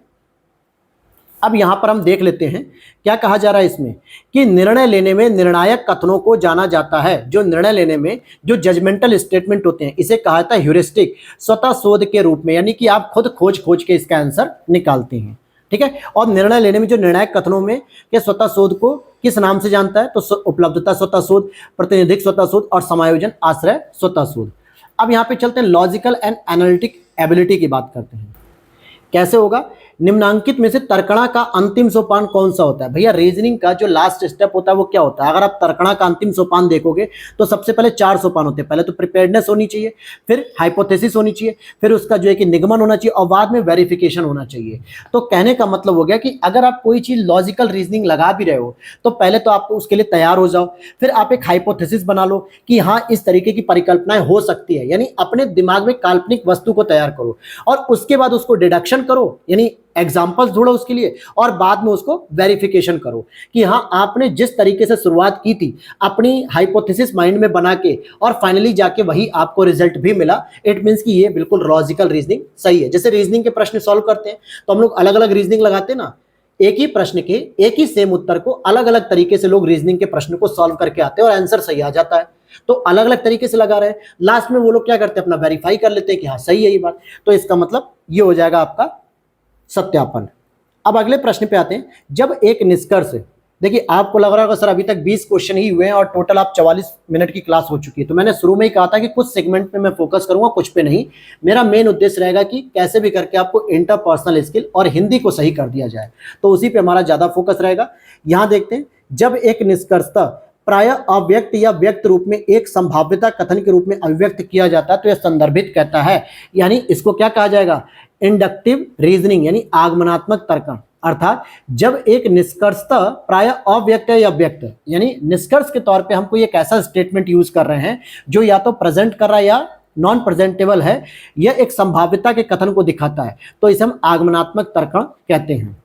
अब यहां पर हम देख लेते हैं क्या कहा जा रहा है इसमें, कि निर्णय लेने में निर्णायक कथनों को जाना जाता है। जो निर्णय लेने में जो जजमेंटल स्टेटमेंट होते हैं, इसे कहा जाता है ह्यूरिस्टिक, स्वतः शोध के रूप में, यानी कि आप खुद खोज के इसका आंसर निकालते हैं, ठीक है। और निर्णय लेने में जो निर्णायक कथनों में के स्वतः शोध को किस नाम से जानता है, तो उपलब्धता स्वतः शोध, प्रतिनिधिक स्वतः शोध और समायोजन आश्रय स्वतः शोध। अब यहाँ पे चलते हैं लॉजिकल एंड एनालिटिक एबिलिटी की बात करते हैं। कैसे होगा, निम्नांकित में से तर्कणा का अंतिम सोपान कौन सा होता है। भैया रीजनिंग का जो लास्ट स्टेप होता है वो क्या होता है। अगर आप तर्कणा का अंतिम सोपान देखोगे तो सबसे पहले 4 सोपान होते हैं। पहले तो प्रिपेयर्डनेस होनी चाहिए, फिर हाइपोथेसिस होनी चाहिए, फिर उसका जो है कि निगमन होना चाहिए और बाद में वेरिफिकेशन होना चाहिए। तो कहने का मतलब हो गया कि अगर आप कोई चीज लॉजिकल रीजनिंग लगा भी रहे हो तो पहले तो आप उसके लिए तैयार हो जाओ, फिर आप एक हाइपोथेसिस बना लो कि हाँ इस तरीके की परिकल्पनाएं हो सकती है, यानी अपने दिमाग में काल्पनिक वस्तु को तैयार करो और उसके बाद उसको डिडक्शन करो, यानी एग्जाम्पल्स ढूंढो उसके लिए, और बाद में उसको वेरिफिकेशन करो कि हाँ आपने जिस तरीके से शुरुआत की थी अपनी हाइपोथेसिस माइंड में बना के और फाइनली जाके वही आपको रिजल्ट भी मिला, इट मींस कि ये बिल्कुल लॉजिकल रीजनिंग सही है। जैसे रीजनिंग के प्रश्न सॉल्व करते हैं तो हम लोग अलग अलग रीजनिंग लगाते हैं ना, एक ही प्रश्न के एक ही सेम उत्तर को अलग अलग तरीके से लोग रीजनिंग के प्रश्न को सॉल्व करके आते हैं और आंसर सही आ जाता है। तो अलग अलग तरीके से लगा रहे हैं, लास्ट में वो लोग क्या करते हैं अपना वेरीफाई कर लेते हैं कि हाँ सही है ये बात, तो इसका मतलब ये हो जाएगा आपका सत्यापन। अब अगले प्रश्न पे आते हैं। जब एक निष्कर्ष देखिए आपको लग रहा होगा सर अभी तक 20 क्वेश्चन ही हुए हैं और टोटल आप 44 मिनट की क्लास हो चुकी है। तो मैंने शुरू में ही कहा था कि कुछ सेगमेंट पे मैं फोकस करूंगा, कुछ पे नहीं। मेरा मेन उद्देश्य रहेगा कि कैसे भी करके आपको इंटरपर्सनल स्किल और हिंदी को सही कर दिया जाए, तो उसी पे हमारा ज्यादा फोकस रहेगा। यहां देखते हैं, जब एक निष्कर्षता प्राय अव्यक्त या व्यक्त रूप में एक संभाव्यता कथन के रूप में अभिव्यक्त किया जाता है तो यह संदर्भित कहता है। यानी इसको क्या कहा जाएगा, इंडक्टिव रीजनिंग यानी आगमनात्मक तर्क। अर्थात जब एक निष्कर्षता प्राय अव्यक्त है या व्यक्त है, यानी निष्कर्ष के तौर पे हम कोई एक ऐसा स्टेटमेंट यूज कर रहे हैं जो या तो प्रेजेंट कर रहा है या नॉन प्रेजेंटेबल है, यह एक संभाव्यता के कथन को दिखाता है, तो इसे हम आगमनात्मक तर्क कहते हैं।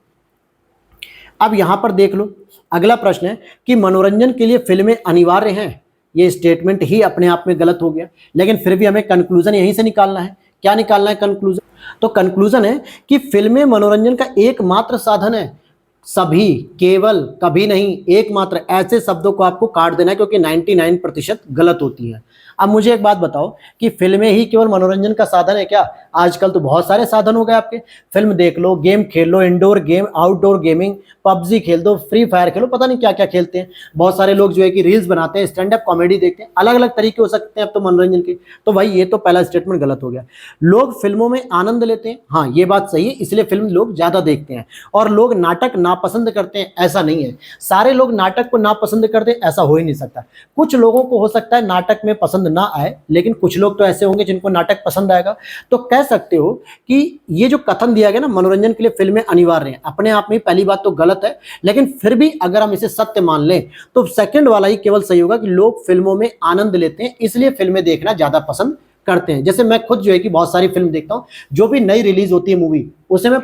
अब यहां पर देख लो, अगला प्रश्न है कि मनोरंजन के लिए फिल्में अनिवार्य हैं। ये स्टेटमेंट ही अपने आप में गलत हो गया, लेकिन फिर भी हमें कंक्लूजन यहीं से निकालना है। क्या निकालना है कंक्लूजन? तो कंक्लूजन है कि फिल्में मनोरंजन का एकमात्र साधन है। सभी, केवल, कभी नहीं, एकमात्र, ऐसे शब्दों को आपको काट देना है क्योंकि 99% गलत होती है। अब मुझे एक बात बताओ कि फिल्में ही केवल मनोरंजन का साधन है क्या? आजकल तो बहुत सारे साधन हो गए आपके। फिल्म देख लो, गेम खेल लो, indoor game, outdoor gaming, PUBG खेल दो, फ्री फायर खेलो, पता नहीं क्या क्या खेलते हैं। बहुत सारे लोग जो है कि रील्स बनाते हैं, स्टैंड अप कॉमेडी देखते हैं, अलग अलग तरीके हो सकते हैं अब तो मनोरंजन के। तो भाई ये तो पहला स्टेटमेंट गलत हो गया। लोग फिल्मों में आनंद लेते हैं, हाँ ये बात सही है, इसलिए फिल्म लोग ज्यादा देखते हैं। और लोग नाटक नापसंद करते हैं, ऐसा नहीं है। सारे लोग नाटक को नापसंद करते हैं, ऐसा हो ही नहीं सकता। कुछ लोगों को हो सकता है नाटक में पसंद ना आए, लेकिन कुछ लोग तो ऐसे होंगे जिनको नाटक पसंद आएगा। तो कह सकते हो कि ये जो कथन दिया गया ना, मनोरंजन के लिए फिल्में अनिवार्य हैं, अपने आप में पहली बात तो गलत है, लेकिन फिर भी अगर हम इसे सत्य मान लें तो सेकंड वाला ही केवल सही होगा कि लोग फिल्मों में आनंद लेते हैं, इसलिए फिल्में देखना ज्यादा पसंद करते हैं। जैसे मैं खुद जो है कि बहुत सारी फिल्म देखता हूं, जो भी नई रिलीज होती है मूवी, उसे मैं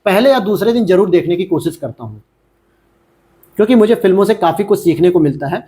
पहले या दूसरे दिन जरूर देखने की कोशिश करता हूं, क्योंकि मुझे फिल्मों से काफी कुछ सीखने को मिलता है।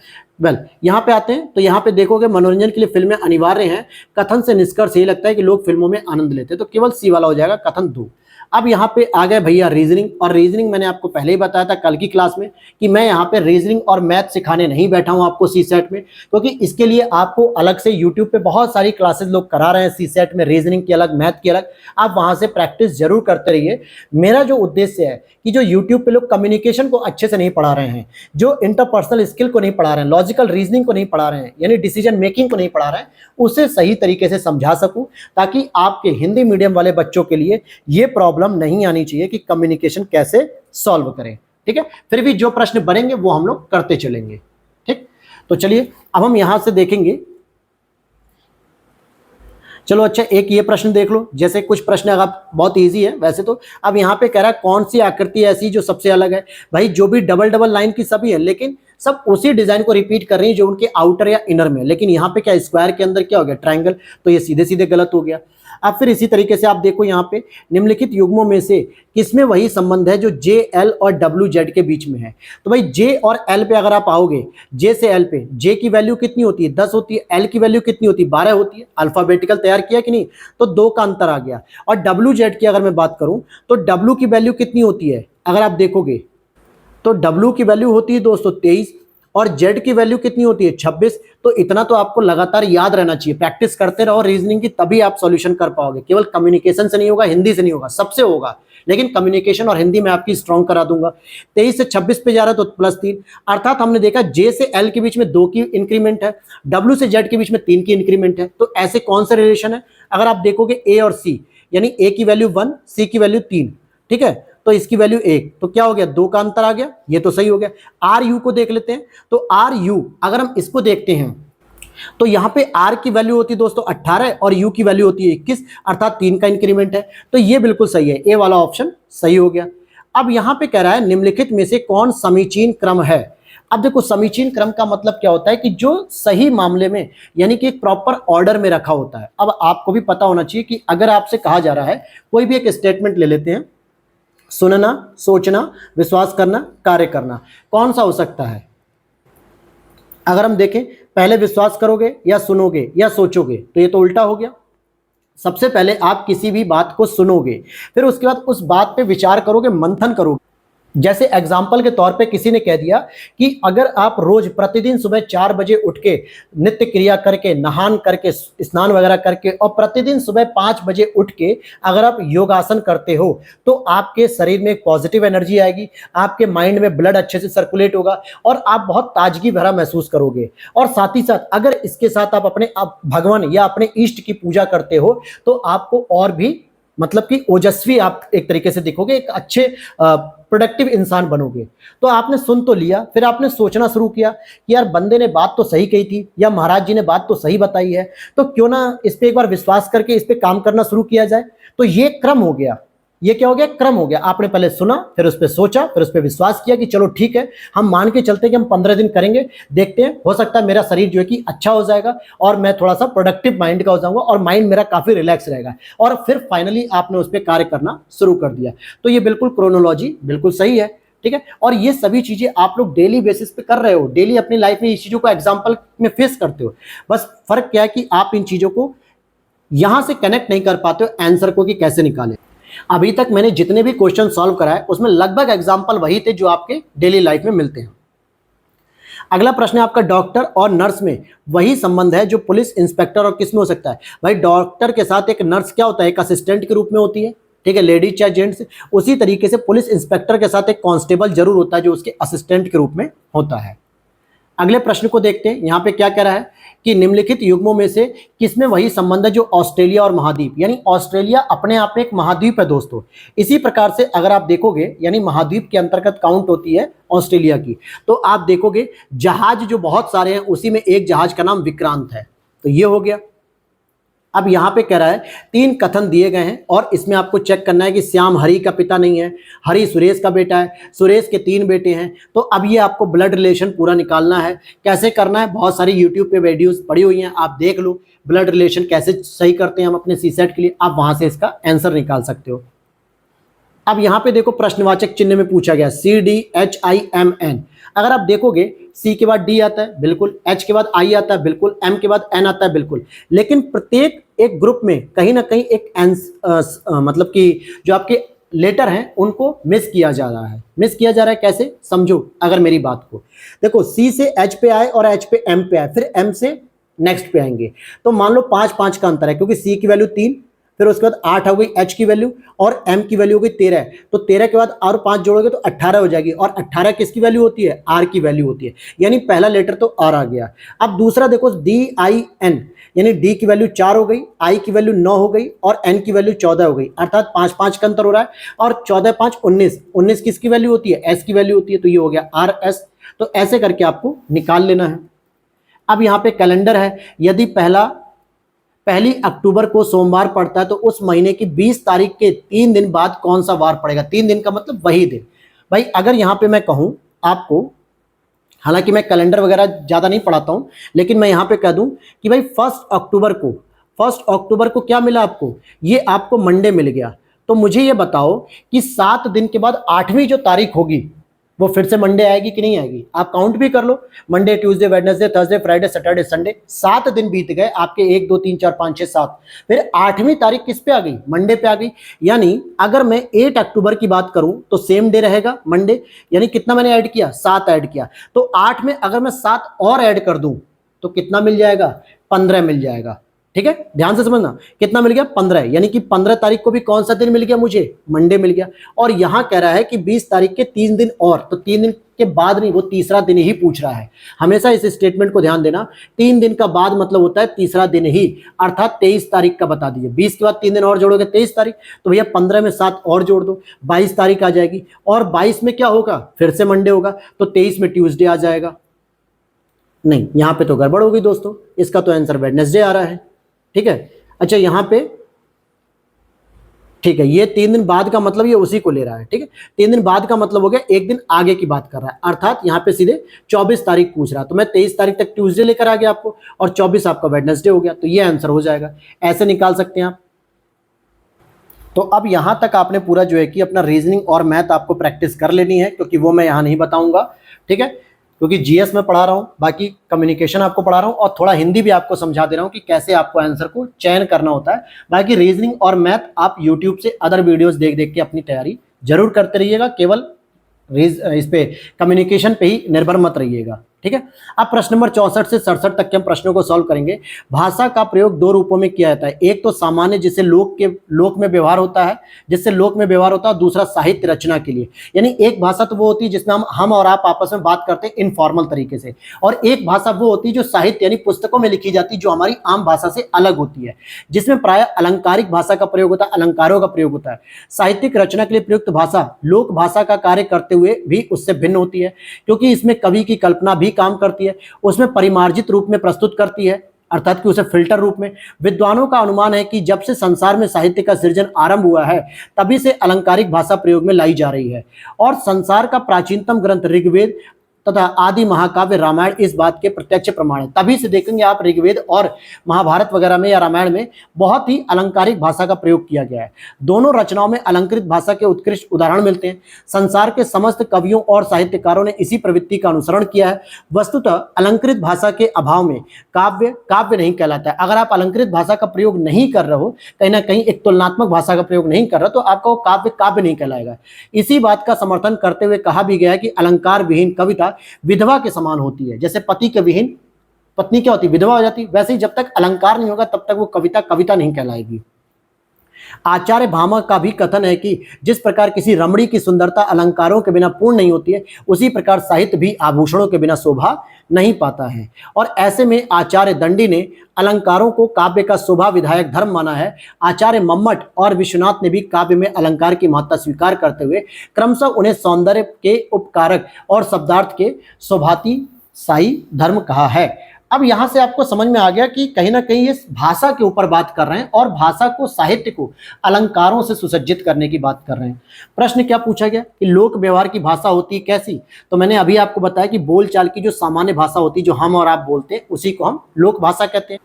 यहां पे आते हैं तो यहां पे देखोगे मनोरंजन के लिए फिल्में अनिवार्य हैं, कथन से निष्कर्ष यही लगता है कि लोग फिल्मों में आनंद लेते हैं, तो केवल सी वाला हो जाएगा, कथन 2। अब यहाँ पे आ गए भैया रीजनिंग, और रीजनिंग मैंने आपको पहले ही बताया था कल की क्लास में कि मैं यहाँ पे रीजनिंग और मैथ सिखाने नहीं बैठा हूँ आपको सी सेट में, क्योंकि इसके लिए आपको अलग से यूट्यूब पे बहुत सारी क्लासेस लोग करा रहे हैं सी सेट में, रीजनिंग की अलग, मैथ की अलग। आप वहां से प्रैक्टिस जरूर करते रहिए। मेरा जो उद्देश्य है कि जो यूट्यूब पे लोग कम्युनिकेशन को अच्छे से नहीं पढ़ा रहे हैं, जो इंटरपर्सनल स्किल को नहीं पढ़ा रहे हैं, लॉजिकल रीजनिंग को नहीं पढ़ा रहे हैं, यानी डिसीजन मेकिंग को नहीं पढ़ा रहे हैं, उसे सही तरीके से समझा सकूं, ताकि आपके हिंदी मीडियम वाले बच्चों के लिए ये प्रॉब्लम नहीं आनी चाहिए कि कम्युनिकेशन कैसे सॉल्व करें। ठीक है, फिर भी जो प्रश्न बनेंगे वो हम लोग करते चलेंगे। ठीक, तो चलिए अब हम यहां से देखेंगे। चलो अच्छा, एक ये प्रश्न देख लो। जैसे कुछ प्रश्न अगर बहुत इजी है वैसे तो। अब यहाँ पे कह रहा है कौन सी आकृति ऐसी जो सबसे अलग है। भाई जो भी डबल डबल लाइन की सभी है, लेकिन सब उसी डिजाइन को रिपीट कर रही है जो उनके आउटर या इनर में, लेकिन यहाँ पे क्या स्क्वायर के अंदर क्या हो गया, ट्राइंगल, तो ये सीधे सीधे गलत हो गया। अब फिर इसी तरीके से आप देखो यहाँ पे निम्नलिखित युग्मों में से किसमें वही संबंध है जो जे एल और डब्ल्यू जेड के बीच में है। तो भाई जे और एल पे अगर आप आओगे, जे से एल पे, जे की वैल्यू कितनी होती है, 10 होती है, एल की वैल्यू कितनी होती है, 12 होती है। अल्फाबेटिकल तैयार किया कि नहीं, तो 2 का अंतर आ गया। और डब्ल्यू जेड की अगर मैं बात करूं तो डब्ल्यू की वैल्यू कितनी होती है, अगर आप देखोगे तो डब्ल्यू की वैल्यू होती है दोस्तों 23, और जेड की वैल्यू कितनी होती है 26। तो इतना तो आपको लगातार याद रहना चाहिए, प्रैक्टिस करते रहो रीजनिंग की, तभी आप सॉल्यूशन कर पाओगे। केवल कम्युनिकेशन से नहीं होगा, हिंदी से नहीं होगा, सबसे होगा, लेकिन कम्युनिकेशन और हिंदी में आपकी स्ट्रॉन्ग करा दूंगा। 23 से 26 पे जा रहा है तो +3, अर्थात हमने देखा जे से एल के बीच में 2 की इंक्रीमेंट है, डब्ल्यू से जेड के बीच में 3 की इंक्रीमेंट है। तो ऐसे कौन सा रिलेशन है, अगर आप देखोगे ए और सी, यानी ए की वैल्यू 1, सी की वैल्यू 3, ठीक है, तो इसकी वैल्यू 1, तो क्या हो गया, 2 का अंतर आ गया, ये तो सही हो गया। आर यू को देख लेते हैं, तो आर यू अगर हम इसको देखते हैं तो यहां पे आर की वैल्यू होती है दोस्तों 18 और यू की वैल्यू होती है 21, अर्थात 3 का इंक्रीमेंट है। तो ये बिल्कुल सही है, ए वाला ऑप्शन सही हो गया। अब यहां पे कह रहा है निम्नलिखित में से कौन समीचीन क्रम है। अब देखो समीचीन क्रम का मतलब क्या होता है कि जो सही मामले में, यानी कि एक प्रॉपर ऑर्डर में रखा होता है। अब आपको भी पता होना चाहिए कि अगर आपसे कहा जा रहा है, कोई भी एक स्टेटमेंट ले लेते हैं, सुनना, सोचना, विश्वास करना, कार्य करना, कौन सा हो सकता है। अगर हम देखें, पहले विश्वास करोगे या सुनोगे या सोचोगे, तो ये तो उल्टा हो गया। सबसे पहले आप किसी भी बात को सुनोगे, फिर उसके बाद उस बात पे विचार करोगे, मंथन करोगे, जैसे एग्जाम्पल के तौर पे किसी ने कह दिया कि अगर आप रोज प्रतिदिन सुबह 4 बजे उठ के नित्य क्रिया करके, नहान करके, स्नान वगैरह करके और प्रतिदिन सुबह 5 बजे उठ के अगर आप योगासन करते हो तो आपके शरीर में एक पॉजिटिव एनर्जी आएगी, आपके माइंड में ब्लड अच्छे से सर्कुलेट होगा और आप बहुत ताजगी भरा महसूस करोगे। और साथ ही साथ अगर इसके साथ आप अपने भगवान या अपने इष्ट की पूजा करते हो तो आपको और भी मतलब कि ओजस्वी आप एक तरीके से दिखोगे, एक अच्छे प्रोडक्टिव इंसान बनोगे। तो आपने सुन तो लिया, फिर आपने सोचना शुरू किया कि यार बंदे ने बात तो सही कही थी या महाराज जी ने बात तो सही बताई है, तो क्यों ना इस पे एक बार विश्वास करके इस पे काम करना शुरू किया जाए। तो ये क्रम हो गया, ये क्या हो गया, क्रम हो गया। आपने पहले सुना, फिर उस पर सोचा, फिर उस पर विश्वास किया कि चलो ठीक है, हम मान के चलते हैं कि हम 15 दिन करेंगे, देखते हैं, हो सकता है मेरा शरीर जो है कि अच्छा हो जाएगा और मैं थोड़ा सा प्रोडक्टिव माइंड का हो जाऊंगा और माइंड मेरा काफी रिलैक्स रहेगा। और फिर फाइनली आपने उस पर कार्य करना शुरू कर दिया। तो ये बिल्कुल क्रोनोलॉजी बिल्कुल सही है, ठीक है। और ये सभी चीजें आप लोग डेली बेसिस पे कर रहे हो, डेली अपनी लाइफ में इस चीजों को एग्जाम्पल में फेस करते हो। बस फर्क क्या है कि आप इन चीजों को यहां से कनेक्ट नहीं कर पाते हो आंसर को कि कैसे निकालें। अभी तक मैंने जितने भी क्वेश्चन सॉल्व कराए उसमें लगभग एग्जाम्पल वही थे जो आपके डेली लाइफ में मिलते हैं। अगला प्रश्न है आपका, डॉक्टर और नर्स में वही संबंध है जो पुलिस इंस्पेक्टर और किस में हो सकता है। भाई डॉक्टर के साथ एक नर्स क्या होता है, एक असिस्टेंट के रूप में होती है, ठीक है, लेडीज चाहे जेंट्स। उसी तरीके से पुलिस इंस्पेक्टर के साथ एक कांस्टेबल जरूर होता है जो उसके असिस्टेंट के रूप में होता है। अगले प्रश्न को देखते हैं, यहां पे क्या कह रहा है कि निम्नलिखित युग्मों में से किसमें वही संबंध है जो ऑस्ट्रेलिया और महाद्वीप, यानी ऑस्ट्रेलिया अपने आप में एक महाद्वीप है दोस्तों। इसी प्रकार से अगर आप देखोगे यानी महाद्वीप के अंतर्गत काउंट होती है ऑस्ट्रेलिया की, तो आप देखोगे जहाज जो बहुत सारे हैं उसी में एक जहाज का नाम विक्रांत है। तो ये हो गया। अब यहां पे कह रहा है 3 कथन दिए गए हैं और इसमें आपको चेक करना है कि श्याम हरि का पिता नहीं है, हरि सुरेश का बेटा है, सुरेश के 3 बेटे हैं। तो अब ये आपको ब्लड रिलेशन पूरा निकालना है। कैसे करना है, बहुत सारी यूट्यूब पे वीडियोस पड़ी हुई हैं, आप देख लो ब्लड रिलेशन कैसे सही करते हैं हम अपने सीसेट के लिए, आप वहां से इसका आंसर निकाल सकते हो। अब यहां पे देखो प्रश्नवाचक चिन्ह में पूछा गया CDHIMN। अगर आप देखोगे सी के बाद डी आता है बिल्कुल, एच के बाद आई आता है बिल्कुल, एम के बाद एन आता है बिल्कुल, लेकिन प्रत्येक एक ग्रुप में कहीं ना कहीं एक मतलब कि जो आपके लेटर हैं उनको मिस किया जा रहा है। मिस किया जा रहा है कैसे, समझो अगर मेरी बात को। देखो सी से एच पे आए और एच पे एम पे आए, फिर एम से नेक्स्ट पे आएंगे, तो मान लो 5-5 का अंतर है क्योंकि सी की वैल्यू 3, फिर उसके बाद 8 हो गई एच की वैल्यू और एम की वैल्यू हो गई 13। तो 13 के बाद और 5 जोड़ोगे तो 18 हो जाएगी और 18 किसकी वैल्यू होती है, आर की वैल्यू होती है, यानी पहला लेटर तो आर आ गया। अब दूसरा देखो DIN, यानी डी की वैल्यू 4 हो गई, आई की वैल्यू 9 हो गई और एन की वैल्यू 14 हो गई, अर्थात 5-5 का अंतर हो रहा है। और 14-5 19, 19 किसकी वैल्यू होती है, एस की वैल्यू होती है, तो ये हो गया RS। तो ऐसे करके आपको निकाल लेना है। अब यहाँ पे कैलेंडर है, यदि पहली अक्टूबर को सोमवार पड़ता है तो उस महीने की 20 तारीख के 3 दिन बाद कौन सा वार पड़ेगा। 3 दिन का मतलब वही दिन। भाई अगर यहां पे मैं कहूं आपको, हालांकि मैं कैलेंडर वगैरह ज्यादा नहीं पढ़ाता हूं, लेकिन मैं यहां पे कह दूं कि भाई 1 अक्टूबर को क्या मिला आपको, ये आपको मंडे मिल गया। तो मुझे ये बताओ कि 7 दिन के बाद 8वीं जो तारीख होगी वो फिर से मंडे आएगी कि नहीं आएगी। आप काउंट भी कर लो, Monday, Tuesday, Wednesday, Thursday, Friday, Saturday, Sunday, 7 दिन बीत गए आपके, 1 2 3 4 5 6 7, फिर 8वीं तारीख किस पे आ गई, मंडे पे आ गई। यानी अगर मैं 8 अक्टूबर की बात करूं तो सेम डे रहेगा मंडे, यानी कितना मैंने ऐड किया, 7 ऐड किया। तो 8 में अगर मैं 7 और ऐड कर दूं तो कितना मिल जाएगा, 15 मिल जाएगा। ठीक है, ध्यान से समझना, कितना मिल गया, 15, यानी कि 15 तारीख को भी कौन सा दिन मिल गया मुझे, मंडे मिल गया। और यहां कह रहा है कि 20 तारीख के 3 दिन और, तो 3 दिन के बाद नहीं, वो तीसरा दिन ही पूछ रहा है। हमेशा इस स्टेटमेंट को ध्यान देना, 3 दिन का बाद मतलब होता है तीसरा दिन ही, अर्थात 23 तारीख का बता दीजिए। 20 के बाद 3 दिन और जोड़ोगे 23 तारीख, तो भैया 15 में 7 और जोड़ दो, 22 तारीख आ जाएगी। और 22 में क्या होगा, फिर से मंडे होगा, तो 23 में ट्यूसडे आ जाएगा। नहीं, यहां पे तो गड़बड़ होगी दोस्तों, इसका तो आंसर वेडनेसडे आ रहा है। ठीक है, अच्छा यहां पे ठीक है, ये 3 दिन बाद का मतलब ये उसी को ले रहा है। ठीक है, 3 दिन बाद का मतलब हो गया 1 दिन आगे की बात कर रहा है, अर्थात यहां पे सीधे 24 तारीख पूछ रहा है। तो मैं 23 तारीख तक ट्यूसडे लेकर आ गया आपको और 24 आपका वेडनेसडे हो गया, तो ये आंसर हो जाएगा। ऐसे निकाल सकते हैं आप। तो अब यहां तक आपने पूरा जो है कि अपना रीजनिंग और मैथ आपको प्रैक्टिस कर लेनी है, क्योंकि वो मैं यहां नहीं बताऊंगा। ठीक है, क्योंकि जीएस में पढ़ा रहा हूं, बाकी कम्युनिकेशन आपको पढ़ा रहा हूं और थोड़ा हिंदी भी आपको समझा दे रहा हूं कि कैसे आपको आंसर को चयन करना होता है। बाकी रीजनिंग और मैथ आप यूट्यूब से अदर वीडियोस देख देख के अपनी तैयारी जरूर करते रहिएगा। केवल इस पे कम्युनिकेशन पे ही निर्भर मत रहिएगा। ठीक है। अब प्रश्न नंबर 64 से 67 तक के हम प्रश्नों को सॉल्व करेंगे। भाषा का प्रयोग दो रूपों में किया जाता है, एक तो सामान्य जिससे लोक में व्यवहार होता है, दूसरा साहित्य रचना के लिए। यानी एक भाषा तो वो होती है जिसमें हम और आप आपस में बात करते हैं इनफॉर्मल तरीके से, और एक भाषा वो होती है जो साहित्य यानी पुस्तकों में लिखी जाती है, जो हमारी आम भाषा से अलग होती है, जिसमें प्राय अलंकारिक भाषा का प्रयोग होता है, अलंकारों का प्रयोग होता है। साहित्यिक रचना के लिए प्रयुक्त भाषा लोक भाषा का कार्य करते हुए भी उससे भिन्न होती है, क्योंकि इसमें कवि की कल्पना भी काम करती है, उसमें परिमार्जित रूप में प्रस्तुत करती है, अर्थात कि उसे फिल्टर रूप में। विद्वानों का अनुमान है कि जब से संसार में साहित्य का सृजन आरंभ हुआ है तभी से अलंकारिक भाषा प्रयोग में लाई जा रही है, और संसार का प्राचीनतम ग्रंथ ऋग्वेद तथा आदि महाकाव्य रामायण इस बात के प्रत्यक्ष प्रमाण है। तभी से देखेंगे आप ऋग्वेद और महाभारत वगैरह में या रामायण में बहुत ही अलंकारिक भाषा का प्रयोग किया गया है। दोनों रचनाओं में अलंकृत भाषा के उत्कृष्ट उदाहरण मिलते हैं। संसार के समस्त कवियों और साहित्यकारों ने इसी प्रवृत्ति का अनुसरण किया है। वस्तुतः अलंकृत भाषा के अभाव में काव्य नहीं कहलाता है। अगर आप अलंकृत भाषा का प्रयोग नहीं कर रहे हो, कहीं ना कहीं एक तुलनात्मक भाषा का प्रयोग नहीं कर रहे, तो आपका वो काव्य नहीं कहलाएगा। इसी बात का समर्थन करते हुए कहा भी गया है कि अलंकार विहीन कविता विधवा के समान होती है। जैसे पति के विहीन पत्नी क्या होती है, विधवा हो जाती है। वैसे ही जब तक अलंकार नहीं होगा तब तक वो कविता नहीं कहलाएगी। आचार्य भामह का भी कथन है कि जिस प्रकार किसी रमणी की सुंदरता अलंकारों के बिना पूर्ण नहीं होती है, उसी प्रकार साहित्य भी आभूषणों के बिना शोभा नहीं पाता है। और ऐसे में आचार्य दंडी ने अलंकारों को काव्य का शोभा विधायक धर्म माना है। आचार्य मम्मट और विश्वनाथ ने भी काव्य में अलंकार की महत्ता स्वीकार करते हुए क्रमशः उन्हें सौंदर्य के उपकारक और शब्दार्थ के शोभातिशायी धर्म कहा है। अब यहां से आपको समझ में आ गया कि कहीं ना कहीं ये भाषा के ऊपर बात कर रहे हैं और भाषा को, साहित्य को अलंकारों से सुसज्जित करने की बात कर रहे हैं। प्रश्न क्या पूछा गया कि लोक व्यवहार की भाषा होती है कैसी, तो मैंने अभी आपको बताया कि बोलचाल की जो सामान्य भाषा होती है, जो हम और आप बोलते हैं, उसी को हम लोक भाषा कहते हैं।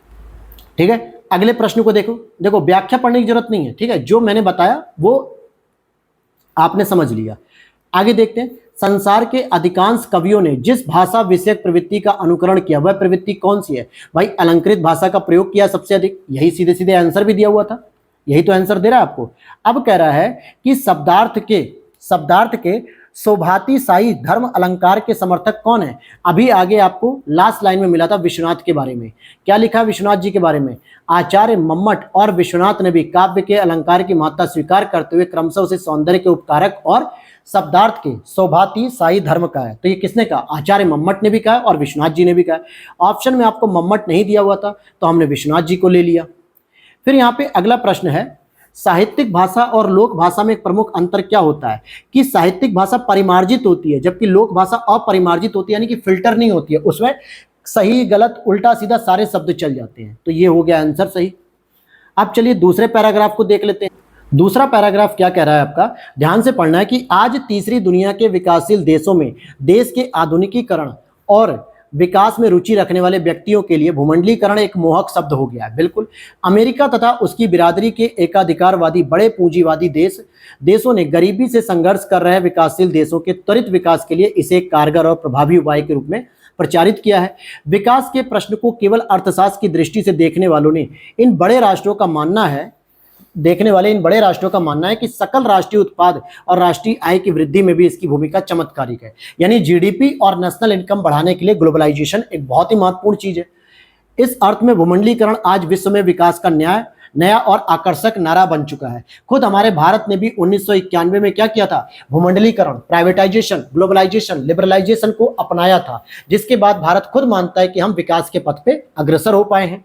ठीक है। अगले प्रश्न को देखो व्याख्या पढ़ने की जरूरत नहीं है। ठीक है, जो मैंने बताया वो आपने समझ लिया। आगे देखते हैं। संसार के अधिकांश कवियों ने जिस भाषा विषयक प्रवृत्ति का अनुकरण किया, वह प्रवृत्ति कौन सी है? भाई अलंकृत भाषा का प्रयोग किया सबसे अधिक, यही सीधे सीधे आंसर भी दिया हुआ था, यही तो आंसर दे रहा है आपको। अब कह रहा है कि शब्दार्थ के शोभातिशायी धर्म अलंकार के समर्थक कौन है? अभी आगे आपको लास्ट लाइन में मिला था विश्वनाथ के बारे में। क्या लिखा विश्वनाथ जी के बारे में? आचार्य मम्मट और विश्वनाथ ने भी काव्य के अलंकार की महत्ता स्वीकार करते हुए क्रमशः उसे सौंदर्य के उपकारक और शब्दार्थ के शोभातिशायी धर्म का है। तो ये किसने कहा? आचार्य मम्मट ने भी कहा और विश्वनाथ जी ने भी कहा। ऑप्शन में आपको मम्मट नहीं दिया हुआ था तो हमने विश्वनाथ जी को ले लिया। फिर यहाँ पे अगला प्रश्न है, साहित्यिक भाषा और लोक भाषा में एक प्रमुख अंतर क्या होता है? कि साहित्यिक भाषा परिमार्जित होती है जबकि लोक भाषा अपरिमार्जित होती है, यानी कि फिल्टर नहीं होती है, उसमें सही गलत उल्टा सीधा सारे शब्द चल जाते हैं। तो ये हो गया आंसर सही। अब चलिए दूसरे पैराग्राफ को देख लेते हैं। दूसरा पैराग्राफ क्या कह रहा है आपका, ध्यान से पढ़ना है कि आज तीसरी दुनिया के विकासशील देशों में देश के आधुनिकीकरण और विकास में रुचि रखने वाले व्यक्तियों के लिए भूमंडलीकरण एक मोहक शब्द हो गया है। बिल्कुल, अमेरिका तथा उसकी बिरादरी के एकाधिकारवादी बड़े पूंजीवादी देशों ने गरीबी से संघर्ष कर रहे विकासशील देशों के त्वरित विकास के लिए इसे एक कारगर और प्रभावी उपाय के रूप में प्रचारित किया है। विकास के प्रश्न को केवल अर्थशास्त्र की दृष्टि से देखने वाले इन बड़े राष्ट्रों का मानना है कि सकल राष्ट्रीय उत्पाद और राष्ट्रीय आय की वृद्धि में भी इसकी भूमिका चमत्कारिक है। यानी जीडीपी और नेशनल इनकम बढ़ाने के लिए ग्लोबलाइजेशन एक बहुत ही महत्वपूर्ण चीज है। इस अर्थ में भूमंडलीकरण आज विश्व में विकास का नया और आकर्षक नारा बन चुका है। खुद हमारे भारत ने भी 1991 में क्या किया था? भूमंडलीकरण, प्राइवेटाइजेशन, ग्लोबलाइजेशन, लिबरलाइजेशन को अपनाया था, जिसके बाद भारत खुद मानता है कि हम विकास के पथ पे अग्रसर हो पाए हैं।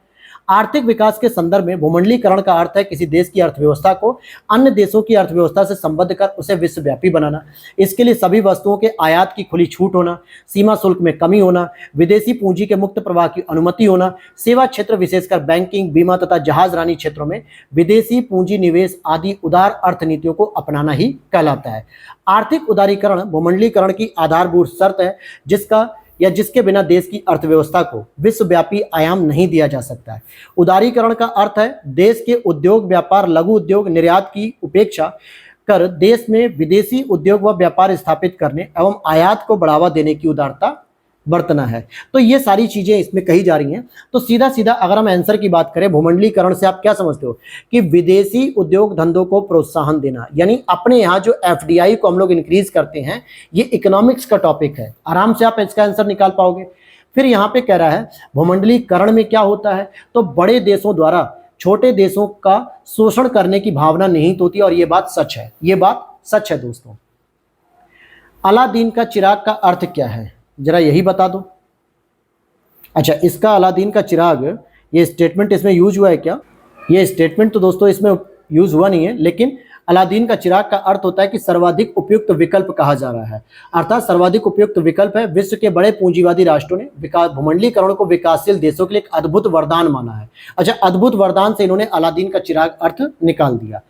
आर्थिक विकास के संदर्भ में भूमंडलीकरण का अर्थ है किसी देश की अर्थव्यवस्था को अन्य देशों की अर्थव्यवस्था से संबद्ध कर उसे विश्वव्यापी बनाना। इसके लिए सभी वस्तुओं के आयात की खुली छूट होना, सीमा शुल्क में कमी होना, विदेशी पूंजी के मुक्त प्रवाह की अनुमति होना, सेवा क्षेत्र विशेषकर बैंकिंग, बीमा तथा जहाजरानी क्षेत्रों में विदेशी पूंजी निवेश आदि उदार अर्थनीतियों को अपनाना ही कहलाता है। आर्थिक उदारीकरण भूमंडलीकरण की आधारभूत शर्त है जिसके बिना देश की अर्थव्यवस्था को विश्वव्यापी आयाम नहीं दिया जा सकता है। उदारीकरण का अर्थ है देश के उद्योग, व्यापार, लघु उद्योग, निर्यात की उपेक्षा कर देश में विदेशी उद्योग व व्यापार स्थापित करने एवं आयात को बढ़ावा देने की उदारता बरतना है। तो ये सारी चीजें इसमें कही जा रही हैं। तो सीधा सीधा अगर हम आंसर की बात करें, भूमंडलीकरण से आप क्या समझते हो कि विदेशी उद्योग धंधों को प्रोत्साहन देना, यानी अपने यहाँ जो एफडीआई को हम लोग इंक्रीज करते हैं, ये इकोनॉमिक्स का टॉपिक है। आराम से आप इसका आंसर निकाल पाओगे। फिर यहाँ पे कह रहा है भूमंडलीकरण में क्या होता है, तो बड़े देशों द्वारा छोटे देशों का शोषण करने की भावना निहित होती है, और ये बात सच है, ये बात सच है दोस्तों। अलादीन का चिराग का अर्थ क्या है, जरा यही बता दो। अच्छा, इसका अलादीन का चिराग, ये स्टेटमेंट इसमें यूज हुआ है क्या? ये स्टेटमेंट तो दोस्तों इसमें यूज हुआ नहीं है, लेकिन अलादीन का चिराग का अर्थ होता है कि सर्वाधिक उपयुक्त विकल्प कहा जा रहा है, अर्थात सर्वाधिक उपयुक्त विकल्प है। विश्व के बड़े पूंजीवादी राष्ट्रों ने भूमंडलीकरण को विकासशील देशों के लिए एक अद्भुत वरदान माना है। अच्छा, अद्भुत वरदान से इन्होंने अलादीन का चिराग अर्थ निकाल दिया।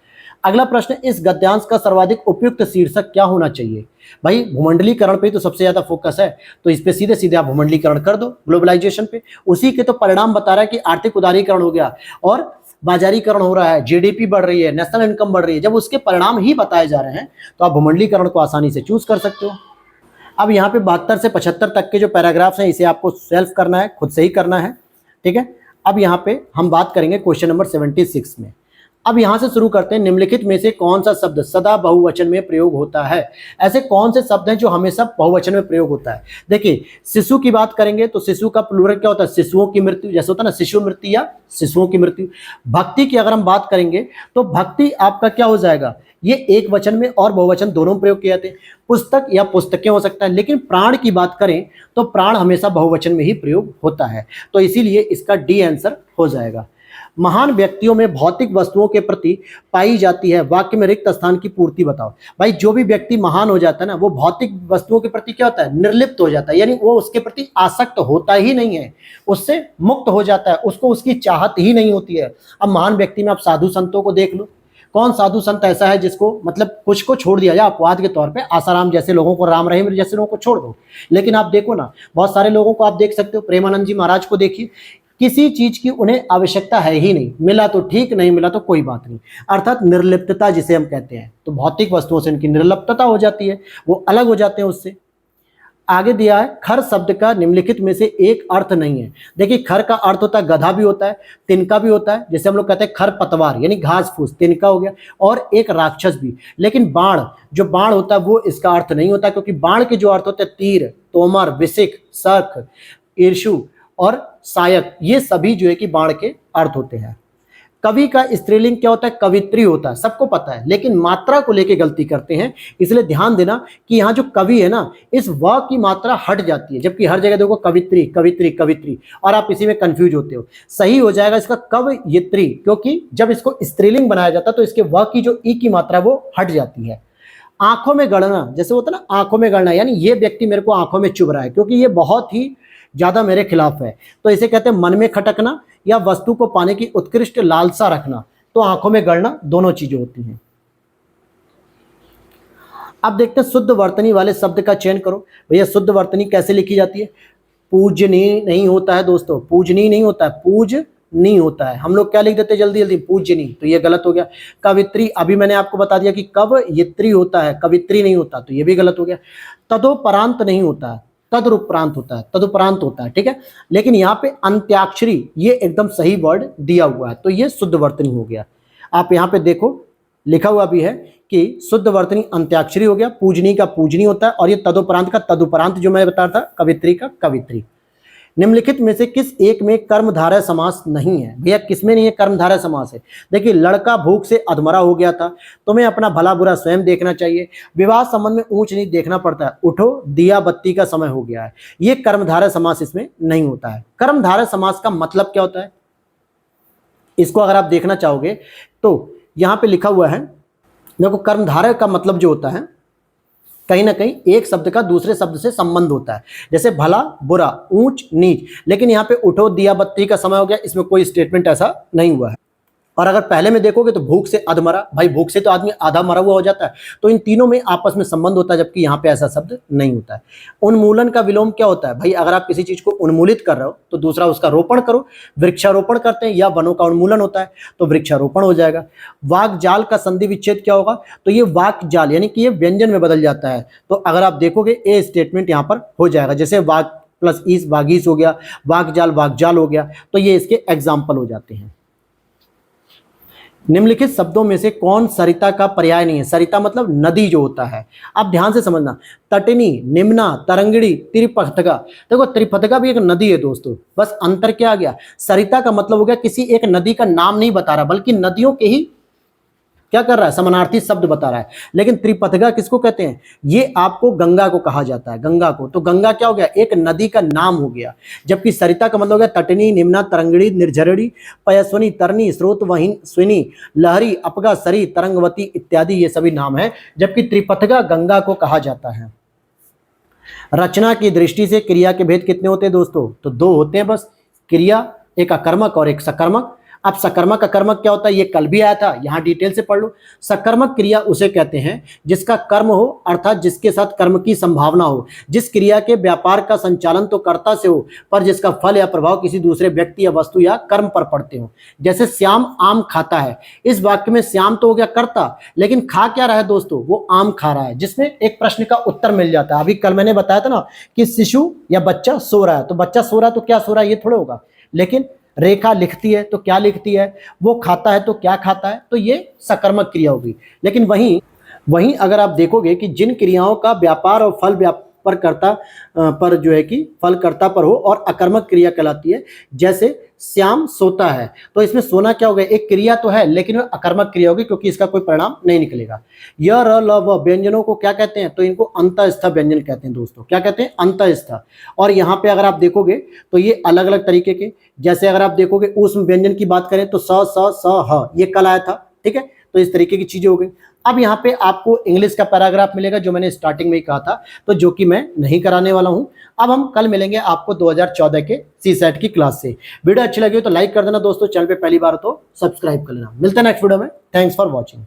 अगला प्रश्न, इस गद्यांश का सर्वाधिक उपयुक्त शीर्षक क्या होना चाहिए? भाई भूमंडलीकरण पे तो सबसे ज्यादा फोकस है, तो इस पे सीधे सीधे आप भूमंडलीकरण कर दो, ग्लोबलाइजेशन पे। उसी के तो परिणाम बता रहा है कि आर्थिक उदारीकरण हो गया और बाजारीकरण हो रहा है, जीडीपी बढ़ रही है, नेशनल इनकम बढ़ रही है। जब उसके परिणाम ही बताए जा रहे हैं तो आप भूमंडलीकरण को आसानी से चूज कर सकते हो। अब यहाँ पे 72 से 75 तक के जो पैराग्राफ्स हैं, इसे आपको सेल्फ करना है, खुद से ही करना है, ठीक है। अब यहाँ पे हम बात करेंगे क्वेश्चन नंबर 76 में। अब यहां से शुरू करते हैं, निम्नलिखित में से कौन सा शब्द सदा बहुवचन में प्रयोग होता है? ऐसे कौन से शब्द हैं जो हमेशा बहुवचन में प्रयोग होता है? देखिए, शिशु की बात करेंगे तो शिशु का प्लूरल क्या होता है? शिशुओं की मृत्यु, जैसे होता है ना शिशु मृत्यु या शिशुओं की मृत्यु। भक्ति की अगर हम बात करेंगे तो भक्ति आपका क्या हो जाएगा? ये एक वचन में और बहुवचन दोनों में प्रयोग किए जाते हैं। पुस्तक या पुस्तकें हो सकता है, लेकिन प्राण की बात करें तो प्राण हमेशा बहुवचन में ही प्रयोग होता है, तो इसीलिए इसका डी आंसर हो जाएगा। महान व्यक्तियों में भौतिक वस्तुओं के प्रति पाई जाती है, वाक्य में रिक्त स्थान की पूर्ति बताओ। भाई जो भी व्यक्ति महान हो जाता है ना, वो भौतिक वस्तुओं के प्रति क्या होता है? निर्लिप्त हो जाता है, यानी वो उसके प्रति आसक्त होता ही नहीं है, उससे मुक्त हो जाता है, उसको उसकी चाहत ही नहीं होती है। अब महान व्यक्ति में आप साधु संतों को देख लो, कौन साधु संत ऐसा है जिसको मतलब कुछ को छोड़ दिया जाए अपवाद के तौर पे? आसाराम जैसे लोगों को, राम रहीम जैसे लोगों को छोड़ दो, लेकिन आप देखो ना, बहुत सारे लोगों को आप देख सकते हो। प्रेमानंद जी महाराज को देखिए, किसी चीज की उन्हें आवश्यकता है ही नहीं, मिला तो ठीक, नहीं मिला तो कोई बात नहीं, अर्थात निर्लिप्तता जिसे हम कहते हैं। तो भौतिक वस्तुओं से इनकी निर्लिप्तता हो जाती है, वो अलग हो जाते हैं उससे। आगे दिया है, खर शब्द का निम्नलिखित में से एक अर्थ नहीं है। देखिए, खर का अर्थ होता है गधा भी होता है, तिनका भी होता है, जैसे हम लोग कहते हैं खर पतवार यानी घास फूस, तिनका हो गया, और एक राक्षस भी। लेकिन बाण, जो बाण होता है वो इसका अर्थ नहीं होता, क्योंकि बाण के जो अर्थ होते हैं तीर, तोमर, विसिक, सर्क, ईर्षु और सायक, ये सभी जो है कि बाण के अर्थ होते हैं। कवि का स्त्रीलिंग क्या होता है? कवित्री होता है, सबको पता है, लेकिन मात्रा को लेके गलती करते हैं। इसलिए ध्यान देना कि यहाँ जो कवि है ना, इस व की मात्रा हट जाती है, जबकि हर जगह देखो कवित्री कवित्री कवित्री, और आप इसी में कंफ्यूज होते हो। सही हो जाएगा इसका कवयित्री, क्योंकि जब इसको स्त्रीलिंग बनाया जाता है तो इसके व की जो ई की मात्रा वो हट जाती है। आंखों में गड़ना, जैसे होता है ना आंखों में गड़ना, यानी ये व्यक्ति मेरे को आंखों में चुभ रहा है क्योंकि ये बहुत ही ज्यादा मेरे खिलाफ है, तो इसे कहते हैं मन में खटकना या वस्तु को पाने की उत्कृष्ट लालसा रखना। तो आंखों में गड़ना दोनों चीजें होती हैं। अब देखते हैं शुद्ध वर्तनी वाले शब्द का चयन करो। भैया शुद्ध वर्तनी कैसे लिखी जाती है? पूजनी नहीं होता है दोस्तों, पूजनी नहीं होता है, पूजनी होता है। हम लोग क्या लिख देते हैं जल्दी जल्दी? पूजनी, तो ये गलत हो गया। कवित्री, अभी मैंने आपको बता दिया कि कवयित्री होता है, कवित्री नहीं होता, तो ये भी गलत हो गया। तदोपरांत नहीं होता है, तदुपरांत होता है, तदुपरांत होता है, ठीक है। लेकिन यहाँ पे अंत्याक्षरी, ये एकदम सही वर्ड दिया हुआ है, तो ये शुद्ध वर्तनी हो गया। आप यहाँ पे देखो लिखा हुआ भी है कि शुद्ध वर्तनी अंत्याक्षरी हो गया, पूजनी का पूजनी होता है, और ये तदुपरांत का तदुपरांत, जो मैं बता रहा था कवित्री का कवित्री। निम्नलिखित में से किस एक में कर्मधारय समास नहीं है? भैया किसमें नहीं है कर्मधारय समास है? देखिए, लड़का भूख से अधमरा हो गया था, तुम्हें अपना भला बुरा स्वयं देखना चाहिए, विवाह संबंध में ऊंच नीच देखना पड़ता है, उठो दिया बत्ती का समय हो गया है। ये कर्मधारय समास इसमें नहीं होता है। कर्मधारय समास का मतलब क्या होता है, इसको अगर आप देखना चाहोगे तो यहाँ पे लिखा हुआ है, देखो कर्मधारय का मतलब जो होता है, कहीं ना कहीं एक शब्द का दूसरे शब्द से संबंध होता है, जैसे भला बुरा, ऊंच नीच। लेकिन यहाँ पे उठो दिया बत्ती का समय हो गया, इसमें कोई स्टेटमेंट ऐसा नहीं हुआ है। और अगर पहले में देखोगे तो भूख से अधमरा, भाई भूख से तो आदमी आधा मरा हुआ हो जाता है, तो इन तीनों में आपस में संबंध होता है, जबकि यहाँ पे ऐसा शब्द नहीं होता है। उन्मूलन का विलोम क्या होता है? भाई अगर आप किसी चीज को उन्मूलित कर रहे हो तो दूसरा उसका रोपण करो, वृक्षारोपण करते हैं, या वनों का उन्मूलन होता है तो वृक्षारोपण हो जाएगा। वाकजाल का संधि विच्छेद क्या होगा? तो ये वाकजाल यानी कि ये व्यंजन में बदल जाता है, तो अगर आप देखोगे ए स्टेटमेंट यहाँ पर हो जाएगा, जैसे वाक प्लस ईस वागीस हो गया, वाकजाल वाकजाल हो गया। तो ये इसके एग्जाम्पल हो जाते हैं। निम्नलिखित शब्दों में से कौन सरिता का पर्याय नहीं है? सरिता मतलब नदी जो होता है। आप ध्यान से समझना, तटनी, निम्ना, तरंगिणी, त्रिपथगा। देखो त्रिपथगा भी एक नदी है दोस्तों, बस अंतर क्या आ गया, सरिता का मतलब हो गया किसी एक नदी का नाम नहीं बता रहा, बल्कि नदियों के ही क्या कर रहा है, समानार्थी शब्द बता रहा है। लेकिन त्रिपथगा किसको कहते हैं? ये आपको गंगा को कहा जाता है, गंगा को। तो गंगा क्या हो गया, एक नदी का नाम हो गया। जबकि सरिता का मतलब हो गया तटनी, निम्ना, तरंगिणी, निर्झरिणी, पयस्विनी, तरनी, स्रोतवहिनी, स्विनी, लहरी, अपगा, सरी, तरंगवती इत्यादि ये सभी नाम है। जबकि त्रिपथगा गंगा को कहा जाता है। रचना की दृष्टि से क्रिया के भेद कितने होते हैं दोस्तों? तो दो होते हैं बस, क्रिया, एक अकर्मक और एक सकर्मक। अब सकर्मक अकर्मक क्या होता है, ये कल भी आया था, यहां डिटेल से पढ़ लो। सकर्मक क्रिया उसे कहते हैं जिसका कर्म हो, अर्थात जिसके साथ कर्म की संभावना हो, जिस क्रिया के व्यापार का संचालन तो कर्ता से हो, पर जिसका फल या प्रभाव किसी दूसरे व्यक्ति या वस्तु या कर्म पर पड़ते हो। जैसे श्याम आम खाता है, इस वाक्य में श्याम तो हो गया कर्ता, लेकिन खा क्या रहा है दोस्तों, वो आम खा रहा है, जिसमें एक प्रश्न का उत्तर मिल जाता है। अभी कल मैंने बताया था ना कि शिशु या बच्चा सो रहा है, तो बच्चा सो रहा है तो क्या सो रहा है, ये थोड़ा होगा। लेकिन रेखा लिखती है तो क्या लिखती है, वो खाता है तो क्या खाता है, तो ये सकर्मक क्रिया होगी। लेकिन वहीं अगर आप देखोगे कि जिन क्रियाओं का व्यापार और फल व्यापार कर्ता पर जो है कि फल कर्ता पर हो और अकर्मक क्रिया कहलाती है। जैसे श्याम सोता है, तो इसमें सोना क्या होगा, एक क्रिया तो है लेकिन वो अकर्मक क्रिया होगी, क्योंकि इसका कोई परिणाम नहीं निकलेगा। य र ल व व्यंजनों को क्या कहते हैं, तो इनको अंतःस्थ व्यंजन कहते हैं दोस्तों। क्या कहते हैं, अंतःस्थ। और यहाँ पे अगर आप देखोगे तो ये अलग अलग तरीके के, जैसे अगर आप देखोगे ऊष्म व्यंजन की बात करें तो स ह, ये कल आया था, ठीक है। तो इस तरीके की चीजें हो गई। अब यहाँ पे आपको इंग्लिश का पैराग्राफ मिलेगा जो मैंने स्टार्टिंग में ही कहा था, तो जो कि मैं नहीं कराने वाला हूं। अब हम कल मिलेंगे आपको 2014 के सीसेट की क्लास से। वीडियो अच्छी लगी हो तो लाइक कर देना दोस्तों, चैनल पे पहली बार हो तो सब्सक्राइब कर लेना। मिलते हैं नेक्स्ट वीडियो में। Thanks for watching.